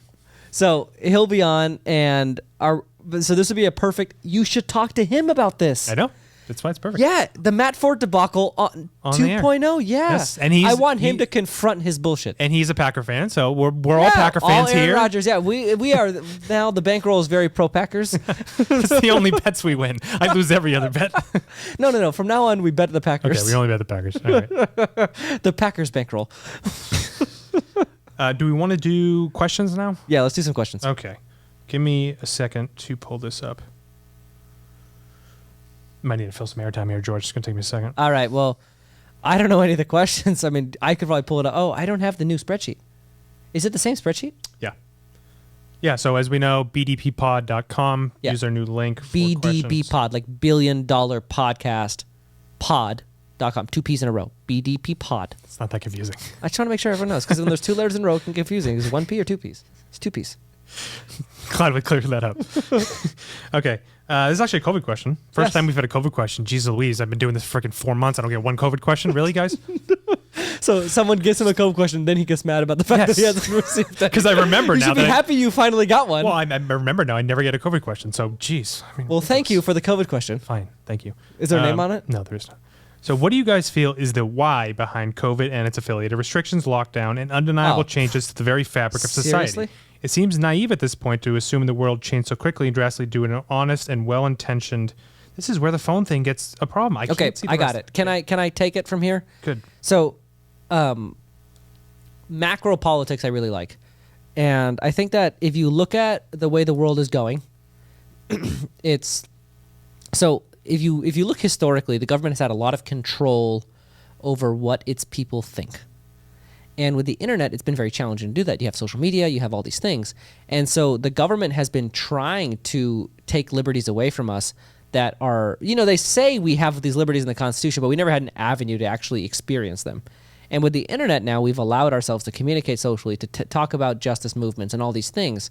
So he'll be on, and so this would be a perfect. You should talk to him about this. I know. That's why it's perfect. Yeah, the Matt Ford debacle on 2.0. Yeah, yes, and I want him to confront his bullshit. And he's a Packer fan, so we're all Packer fans all Aaron here. Rodgers, yeah, we are now. The bankroll is very pro Packers. That's the only bets we win. I lose every other bet. No. From now on, we bet the Packers. Okay, we only bet the Packers. All right. The Packers bankroll. Do we want to do questions now? Yeah, let's do some questions. Okay. Give me a second to pull this up. Might need to fill some airtime here, George. It's going to take me a second. All right. Well, I don't know any of the questions. I mean, I could probably pull it up. Oh, I don't have the new spreadsheet. Is it the same spreadsheet? Yeah. Yeah, so as we know, bdppod.com. Yeah. Use our new link for BDB questions. pod, like $1 billion podcast pod.com. 2 P's in a row. BDP pod. It's not that confusing. I just want to make sure everyone knows, because when there's 2 letters in a row, it can be confusing. Is it 1 P or 2 P's? It's 2 P's. Glad we cleared that up. Okay. This is actually a COVID question. First Yes. time we've had a COVID question. Jeez Louise, I've been doing this for freaking 4 months. I don't get one COVID question. Really, guys? So someone gives him a COVID question, then he gets mad about the fact that he hasn't received that. Because I remember You now should be that happy you finally got one. well, I remember now I never get a COVID question. So, geez. I mean, Well, thank you for the COVID question. Fine. Thank you. Is there a name on it? No, there is not. So what do you guys feel is the why behind COVID and its affiliated restrictions, lockdown, and undeniable changes to the very fabric of society? Seriously? It seems naive at this point to assume the world changed so quickly and drastically due to an honest and well-intentioned... This is where the phone thing gets a problem. Okay, can't see the I got rest. it. Can I take it from here? Good. So, macro politics I really like. And I think that if you look at the way the world is going, it's... So, if you look historically, the government has had a lot of control over what its people think. And with the internet, it's been very challenging to do that. You have social media, you have all these things. And so the government has been trying to take liberties away from us that are, they say we have these liberties in the Constitution, but we never had an avenue to actually experience them. And with the internet now, we've allowed ourselves to communicate socially, to talk about justice movements and all these things.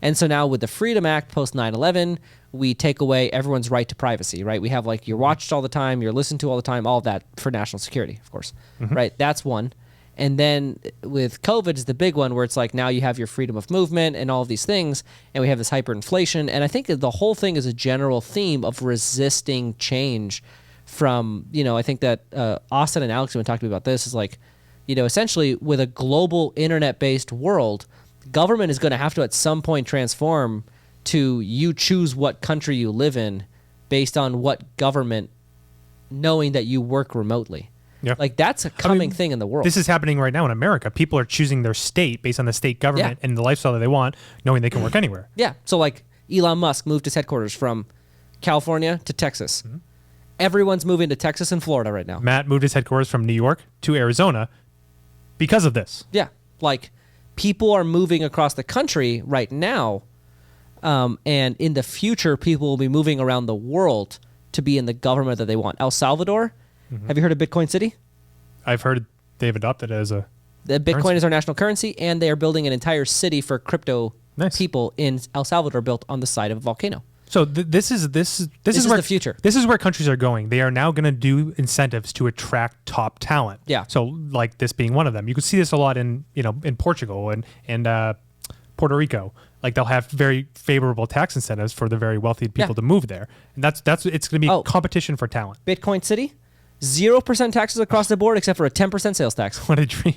And so now with the Freedom Act post 9/11, we take away everyone's right to privacy, right? We have like you're watched all the time, you're listened to all the time, all of that for national security, of course, right? That's one. And then with COVID is the big one where it's like now you have your freedom of movement and all of these things, and we have this hyperinflation. And I think that the whole thing is a general theme of resisting change from, I think that Austin and Alex have been talking about this is like, essentially with a global internet-based world, government is going to have to at some point transform to you choose what country you live in based on what government, knowing that you work remotely. Yeah. Like that's a coming thing in the world. This is happening right now in America. People are choosing their state based on the state government and the lifestyle that they want, knowing they can work anywhere. Yeah. So like Elon Musk moved his headquarters from California to Texas. Everyone's moving to Texas and Florida right now. Matt moved his headquarters from New York to Arizona because of this. Yeah. Like people are moving across the country right now. And in the future, people will be moving around the world to be in the government that they want. El Salvador. Have you heard of Bitcoin City? I've heard they've adopted it as a... The Bitcoin currency. is our national currency, and they are building an entire city for crypto Nice. people in El Salvador built on the side of a volcano. So this is where the future. This is where countries are going. They are now going to do incentives to attract top talent. Yeah. So like this being one of them. You can see this a lot in Portugal and Puerto Rico. Like they'll have very favorable tax incentives for the very wealthy people to move there, and that's it's going to be competition for talent. Bitcoin City, 0% taxes across the board except for a 10% sales tax. What a dream!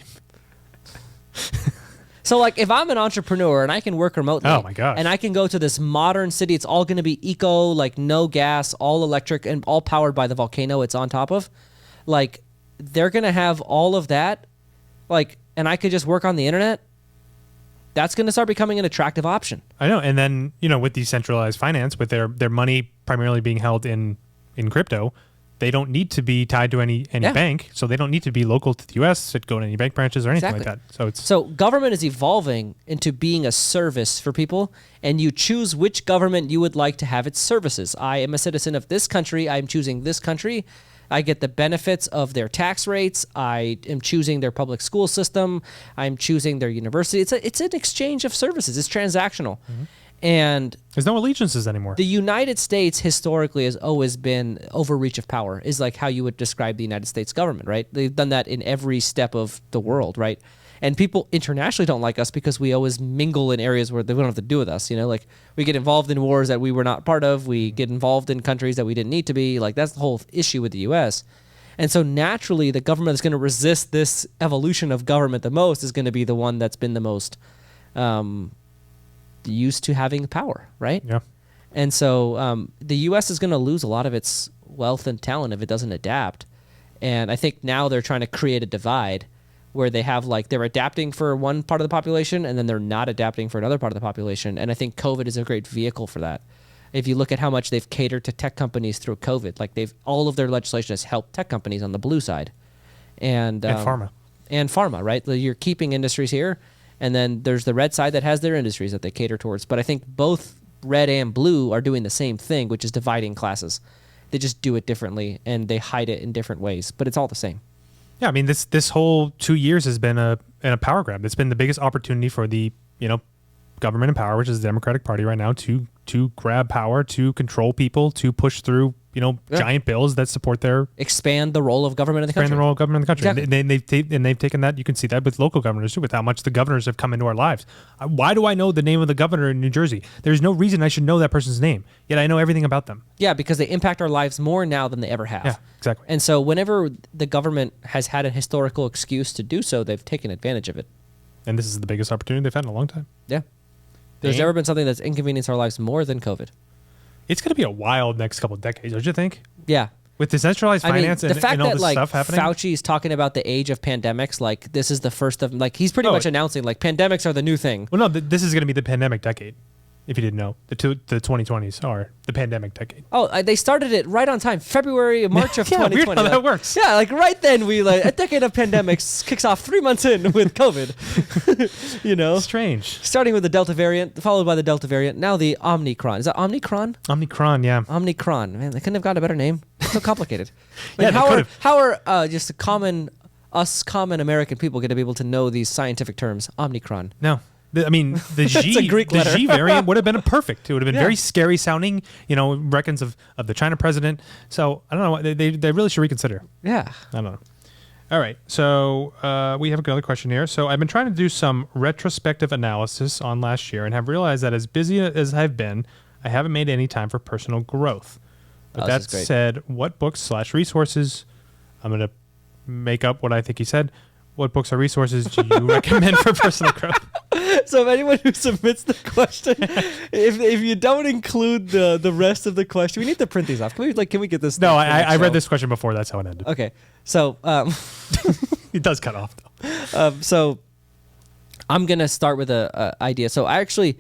So like if I'm an entrepreneur and I can work remotely, oh my gosh, and I can go to this modern city, it's all going to be eco, like no gas, all electric, and all powered by the volcano it's on top of. Like they're going to have all of that, like, and I could just work on the internet. That's going to start becoming an attractive option. I know. And then, with decentralized finance, with their money primarily being held in crypto, they don't need to be tied to any bank. So they don't need to be local to the U.S. to go to any bank branches or anything like that. So government is evolving into being a service for people, and you choose which government you would like to have its services. I am a citizen of this country. I'm choosing this country. I get the benefits of their tax rates. I am choosing their public school system. I'm choosing their university. It's an exchange of services. It's transactional. Mm-hmm. And there's no allegiances anymore. The United States historically has always been overreach of power, is like how you would describe the United States government, right? They've done that in every step of the world, right? And people internationally don't like us because we always mingle in areas where they don't have to do with us. Like we get involved in wars that we were not part of. We get involved in countries that we didn't need to be. Like that's the whole issue with the U.S. And so naturally, the government that's going to resist this evolution of government the most is going to be the one that's been the most used to having power, right? Yeah. And so the U.S. is going to lose a lot of its wealth and talent if it doesn't adapt. And I think now they're trying to create a divide where they have they're adapting for one part of the population and then they're not adapting for another part of the population. And I think COVID is a great vehicle for that. If you look at how much they've catered to tech companies through COVID, all of their legislation has helped tech companies on the blue side. And pharma. And pharma, right? You're keeping industries here. And then there's the red side that has their industries that they cater towards. But I think both red and blue are doing the same thing, which is dividing classes. They just do it differently and they hide it in different ways, but it's all the same. Yeah, I mean, this whole 2 years has been a power grab. It's been the biggest opportunity for the government in power, which is the Democratic Party right now, to grab power, to control people, to push through giant bills that support their expand the role of government in the country. Expand the role of government in the country. Exactly. And they've taken that. You can see that with local governors too, with how much the governors have come into our lives. Why do I know the name of the governor in New Jersey? There's no reason I should know that person's name, yet I know everything about them. Yeah, because they impact our lives more now than they ever have. Yeah, exactly. And so whenever the government has had a historical excuse to do so, they've taken advantage of it. And this is the biggest opportunity they've had in a long time. Yeah. There's never been something that's inconvenienced our lives more than COVID. It's going to be a wild next couple of decades, don't you think? Yeah. With decentralized finance the fact and all that this stuff happening. Fauci's talking about the age of pandemics, this is the first of he's pretty much announcing pandemics are the new thing. Well, no, this is going to be the pandemic decade. If you didn't know, the 2020s are the pandemic decade. Oh, they started it right on time, March of 2020. Weird how that works. Yeah, right then a decade of pandemics kicks off 3 months in with COVID. Strange. Starting with the Delta variant, followed by the Delta variant, now the Omicron. Is that Omicron? Omicron, yeah. Omicron. Man, they couldn't have got a better name. It's so complicated. Yeah, how are just common American people going to be able to know these scientific terms? Omicron. No. The G variant would have been perfect. It would have been very scary sounding, reckons of the China president. So I don't know. They really should reconsider. Yeah. I don't know. All right. So we have another question here. So I've been trying to do some retrospective analysis on last year and have realized that as busy as I've been, I haven't made any time for personal growth. But that said, what books/resources, I'm going to make up what I think he said. What books or resources do you recommend for personal growth? So if anyone who submits the question, if you don't include the rest of the question, we need to print these off. Can we get this? No, I read this question before. That's how it ended. Okay. So it does cut off though. So I'm gonna start with a idea. So I actually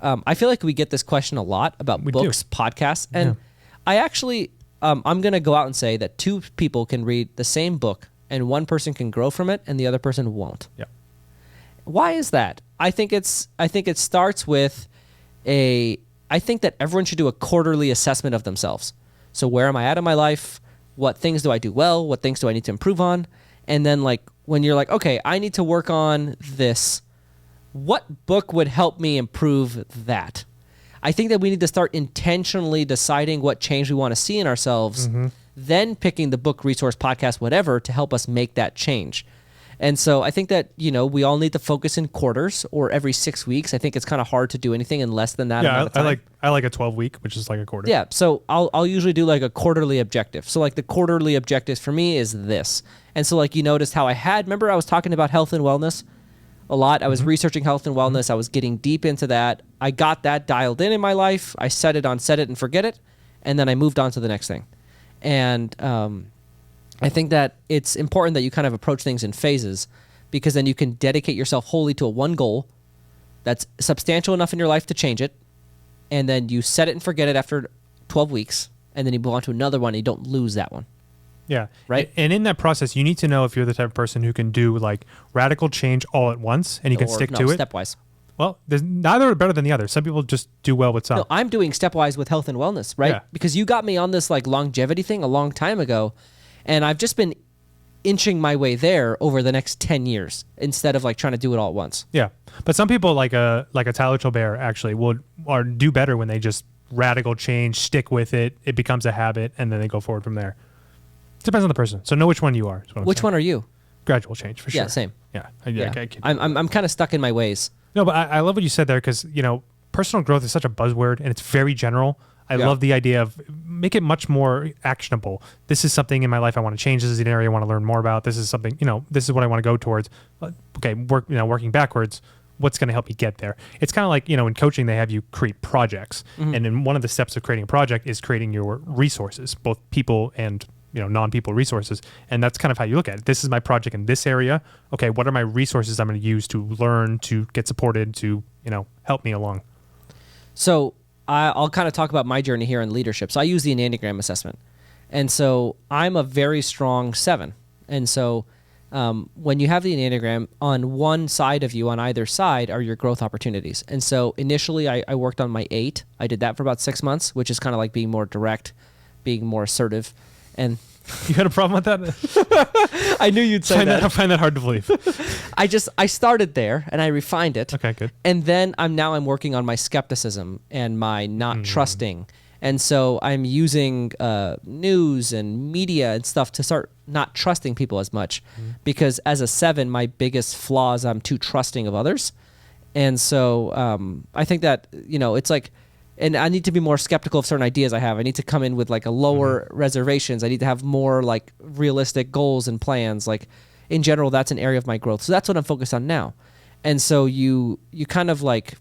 I feel like we get this question a lot about books, podcasts, and I actually I'm gonna go out and say that two people can read the same book and one person can grow from it and the other person won't. Yeah. Why is that? I think it starts with I think that everyone should do a quarterly assessment of themselves. So where am I at in my life? What things do I do well? What things do I need to improve on? And then when you're okay, I need to work on this, what book would help me improve that? I think that we need to start intentionally deciding what change we want to see in ourselves, then picking the book, resource, podcast, whatever, to help us make that change. And so I think that, we all need to focus in quarters or every 6 weeks. I think it's kind of hard to do anything in less than that amount of time. I like a 12-week, which is like a quarter. Yeah, so I'll usually do like a quarterly objective. So like the quarterly objectives for me is this. And so like you noticed how remember I was talking about health and wellness a lot. I was researching health and wellness. I was getting deep into that. I got that dialed in my life. I set it and forget it. And then I moved on to the next thing. And I think that it's important that you kind of approach things in phases, because then you can dedicate yourself wholly to one goal that's substantial enough in your life to change it. And then you set it and forget it after 12 weeks. And then you move on to another one and you don't lose that one. Yeah. Right. And in that process, you need to know if you're the type of person who can do like radical change all at once and you can stick to it. Stepwise. Well, there's neither are better than the other. Some people just do well with some. No, I'm doing stepwise with health and wellness, right? Yeah. Because you got me on this like longevity thing a long time ago, and I've just been inching my way there over the next 10 years instead of like trying to do it all at once. Yeah. But some people like a Tyler Chilbert actually or do better when they just radical change, stick with it, it becomes a habit, and then they go forward from there. Depends on the person. So know which one you are. Which one are you? Gradual change for sure. Yeah, same. Yeah. I'm kind of stuck in my ways. No, but I love what you said there, because personal growth is such a buzzword and it's very general. I love the idea of make it much more actionable. This is something in my life I want to change. This is an area I want to learn more about. This is something, this is what I want to go towards. Okay, working backwards. What's going to help me get there? It's kind of like, in coaching, they have you create projects. And then one of the steps of creating a project is creating your resources, both people and non-people resources. And that's kind of how you look at it. This is my project in this area. Okay, what are my resources I'm going to use to learn, to get supported, to, help me along? So I'll kind of talk about my journey here in leadership. So I use the Enneagram assessment. And so I'm a very strong 7. And so when you have the Enneagram, on one side of you, on either side, are your growth opportunities. And so initially I worked on my 8. I did that for about 6 months, which is kind of like being more direct, being more assertive. And you had a problem with that? I knew you'd say that. I find that hard to believe. I started there and I refined it. Okay, good. And then I'm working on my skepticism and my not trusting. And so I'm using news and media and stuff to start not trusting people as much, because as a 7, my biggest flaw is I'm too trusting of others. And so I think that, it's like, and I need to be more skeptical of certain ideas I have. I need to come in with like a lower reservations. I need to have more like realistic goals and plans. Like in general, that's an area of my growth. So that's what I'm focused on now. And so you kind of like,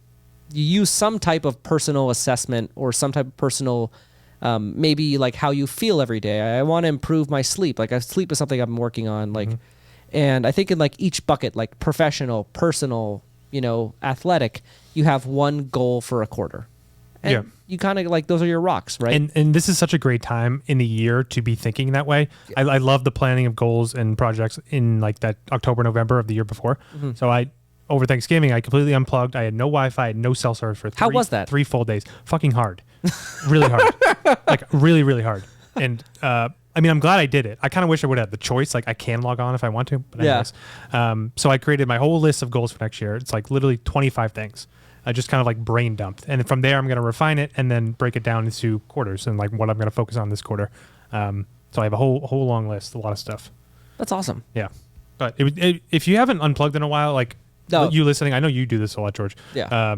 you use some type of personal assessment or some type of personal, maybe like how you feel every day. I want to improve my sleep. Like sleep is something I've been working on. Like, and I think in like each bucket, like professional, personal, athletic, you have one goal for a quarter. And you kind of like, those are your rocks, right? And this is such a great time in the year to be thinking that way. Yeah. I love the planning of goals and projects in like that October, November of the year before. So over Thanksgiving, I completely unplugged. I had no Wi-Fi, I had no cell service for How was that? 3 full days. Fucking hard. Really hard. Like really, really hard. And I'm glad I did it. I kind of wish I would have the choice. Like I can log on if I want to. But anyways. So I created my whole list of goals for next year. It's like literally 25 things. I just kind of like brain dumped. And from there, I'm going to refine it and then break it down into quarters and like what I'm going to focus on this quarter. So I have a whole long list, a lot of stuff. That's awesome. Yeah. But if you haven't unplugged in a while, like you listening, I know you do this a lot, George. Yeah.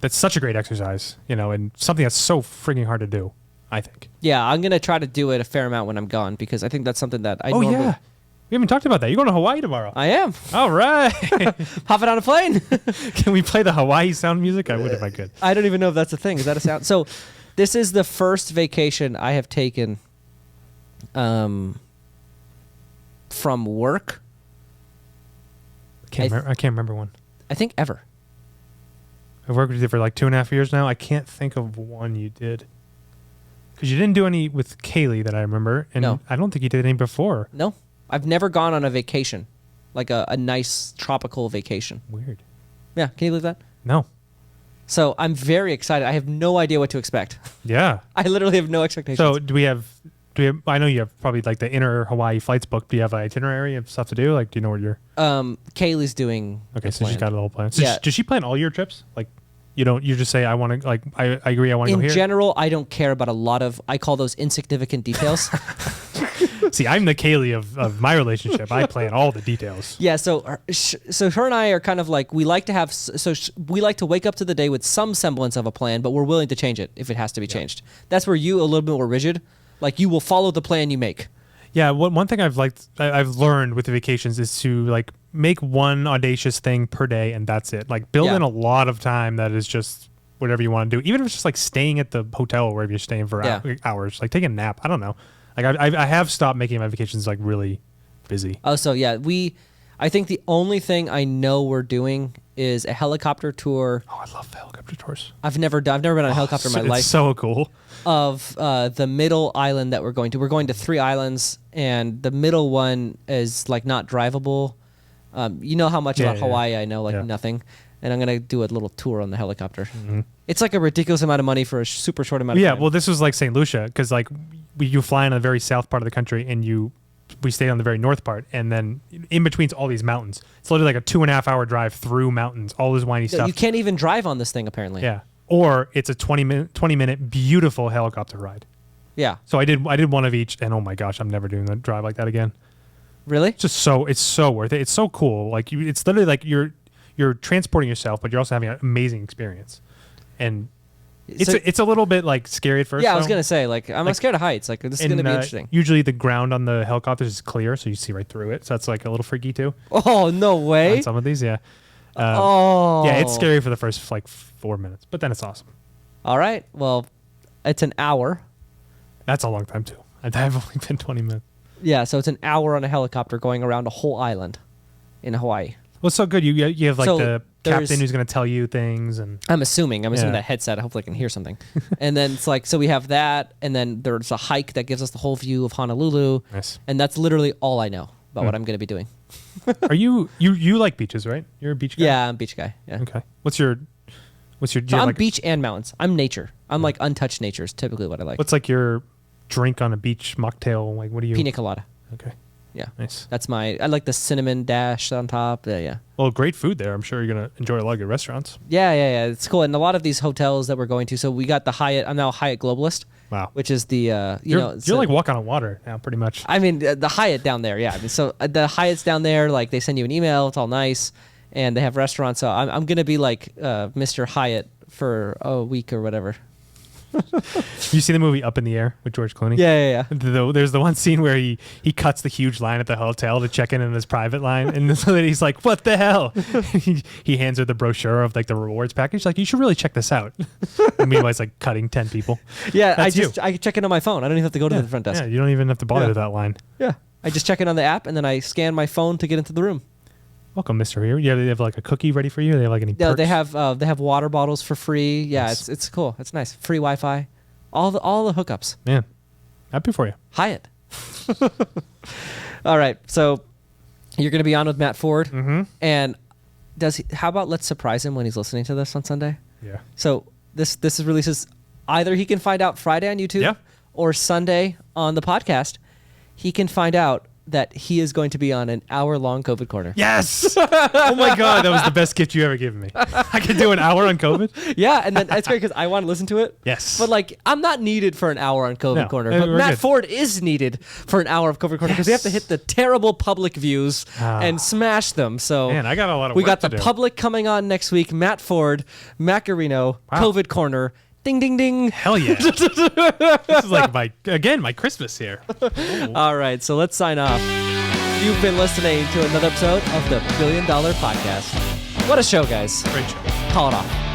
That's such a great exercise, and something that's so freaking hard to do, I think. Yeah, I'm going to try to do it a fair amount when I'm gone, because I think that's something that I normally... yeah. We haven't talked about that. You're going to Hawaii tomorrow. I am. All right. Hopping on a plane. Can we play the Hawaii sound music? I would if I could. I don't even know if that's a thing. Is that a sound? So this is the first vacation I have taken from work. I can't remember one. I think ever. I've worked with you for like 2.5 years now. I can't think of one you did. Because you didn't do any with Kaylee that I remember. And no. I don't think you did any before. No. I've never gone on a vacation, like a nice tropical vacation. Weird. Yeah. Can you believe that? No. So I'm very excited. I have no idea what to expect. Yeah. I literally have no expectations. So do we have, I know you have probably like the inner Hawaii flights booked. Do you have an itinerary of stuff to do? Like, do you know where you're? Kaylee's doing. Okay. So she's got a little plan. So yeah. does she plan all your trips? Like, You don't. You just say, I want to, like, I agree, I want to go In here. general, I don't care about a lot of, I call those insignificant details. See, I'm the Kaylee of my relationship. I plan all the details. Yeah, so her and I are kind of like, we like to have, we like to wake up to the day with some semblance of a plan, but we're willing to change it if it has to be changed. That's where you a little bit more rigid. Like, you will follow the plan you make. Yeah, one thing I've learned with the vacations is to like make one audacious thing per day, and that's it. Like, build in a lot of time that is just whatever you want to do. Even if it's just like staying at the hotel or wherever you're staying for hours, like taking a nap. I don't know. Like, I have stopped making my vacations like really busy. Oh, so yeah, I think the only thing I know we're doing is a helicopter tour. Oh, I love helicopter tours. I've never been on a helicopter in my life. It's so cool. Of the middle island that we're going to. We're going to 3 islands, and the middle one is like not drivable. You know how much about Hawaii I know, like nothing. And I'm going to do a little tour on the helicopter. Mm-hmm. It's like a ridiculous amount of money for a super short amount of time. Yeah, well, this was like St. Lucia, because like you fly in the very south part of the country, and we stayed on the very north part, and then in between's all these mountains. It's literally like a 2.5 hour drive through mountains, all this windy stuff. You can't even drive on this thing, apparently. Yeah. Or it's a 20 minute beautiful helicopter ride. Yeah. So I did one of each, and oh my gosh, I'm never doing a drive like that again. Really? It's so worth it. It's so cool. Like, it's literally like you're transporting yourself, but you're also having an amazing experience. And it's a little bit like scary at first. Yeah, I was gonna say, like, I'm scared of heights. Like, this is gonna be interesting. Usually the ground on the helicopters is clear, so you see right through it. So that's like a little freaky too. Oh, no way. On some of these, yeah. Yeah, it's scary for the first like 4 minutes, but then it's awesome. All right. Well, it's an hour. That's a long time too. I've only been 20 minutes. Yeah, so it's an hour on a helicopter going around a whole island in Hawaii. Well, it's so good. You have like the captain who's going to tell you things, and I'm assuming that headset. Hopefully, I can hear something. And then it's like, so we have that, and then there's a hike that gives us the whole view of Honolulu. Nice. And that's literally all I know about what I'm going to be doing. Are you like beaches, right? You're a beach guy. Yeah, I'm a beach guy. Yeah. Okay. What's your? So I'm beach and mountains. I'm nature. I'm like untouched nature is typically what I like. What's like your drink on a beach mocktail? Like, what do you? Pina colada. Okay. Yeah. Nice. That's I like the cinnamon dash on top. Yeah. Well, great food there. I'm sure you're going to enjoy a lot of good restaurants. Yeah. It's cool. And a lot of these hotels that we're going to, so we got the Hyatt. I'm now a Hyatt Globalist. Wow. Which is the, you're like walking on water now, pretty much. I mean, the Hyatt down there. Yeah. I mean, so the Hyatt's down there, like they send you an email. It's all nice. And they have restaurants. So I'm going to be like Mr. Hyatt for a week or whatever. You see the movie Up in the Air with George Clooney? Yeah. There's the one scene where he cuts the huge line at the hotel to check in his private line, and the lady's like, "What the hell?" he hands her the brochure of like the rewards package. Like, you should really check this out. And meanwhile, he's like cutting 10 people. Yeah, I check in on my phone. I don't even have to go to the front desk. Yeah, you don't even have to bother that line. Yeah, I just check in on the app, and then I scan my phone to get into the room. Welcome, Mr. Here. Yeah, they have like a cookie ready for you. They have like any perks? No, they have water bottles for free. Yeah, nice. It's cool. It's nice. Free Wi-Fi. All the hookups. Man, happy for you. Hyatt. All right, so you're going to be on with Matt Ford, and how about let's surprise him when he's listening to this on Sunday? Yeah. So this is releases either he can find out Friday on YouTube, or Sunday on the podcast. He can find out that he is going to be on an hour-long COVID corner. Yes! Oh my God, that was the best gift you ever given me. I could do an hour on COVID? Yeah, and then it's great because I want to listen to it. Yes. But like, I'm not needed for an hour on COVID corner, but Matt Ford is needed for an hour of COVID corner because we have to hit the terrible public views and smash them. So man, I got a lot of we work got to the do. public coming on next week. Matt Ford, Matt Guarino, COVID corner. Ding, ding, ding. Hell yeah. This is like my Christmas here. Ooh. All right, so let's sign off. You've been listening to another episode of the $1 Billion Podcast. What a show, guys. Great show. Call it off.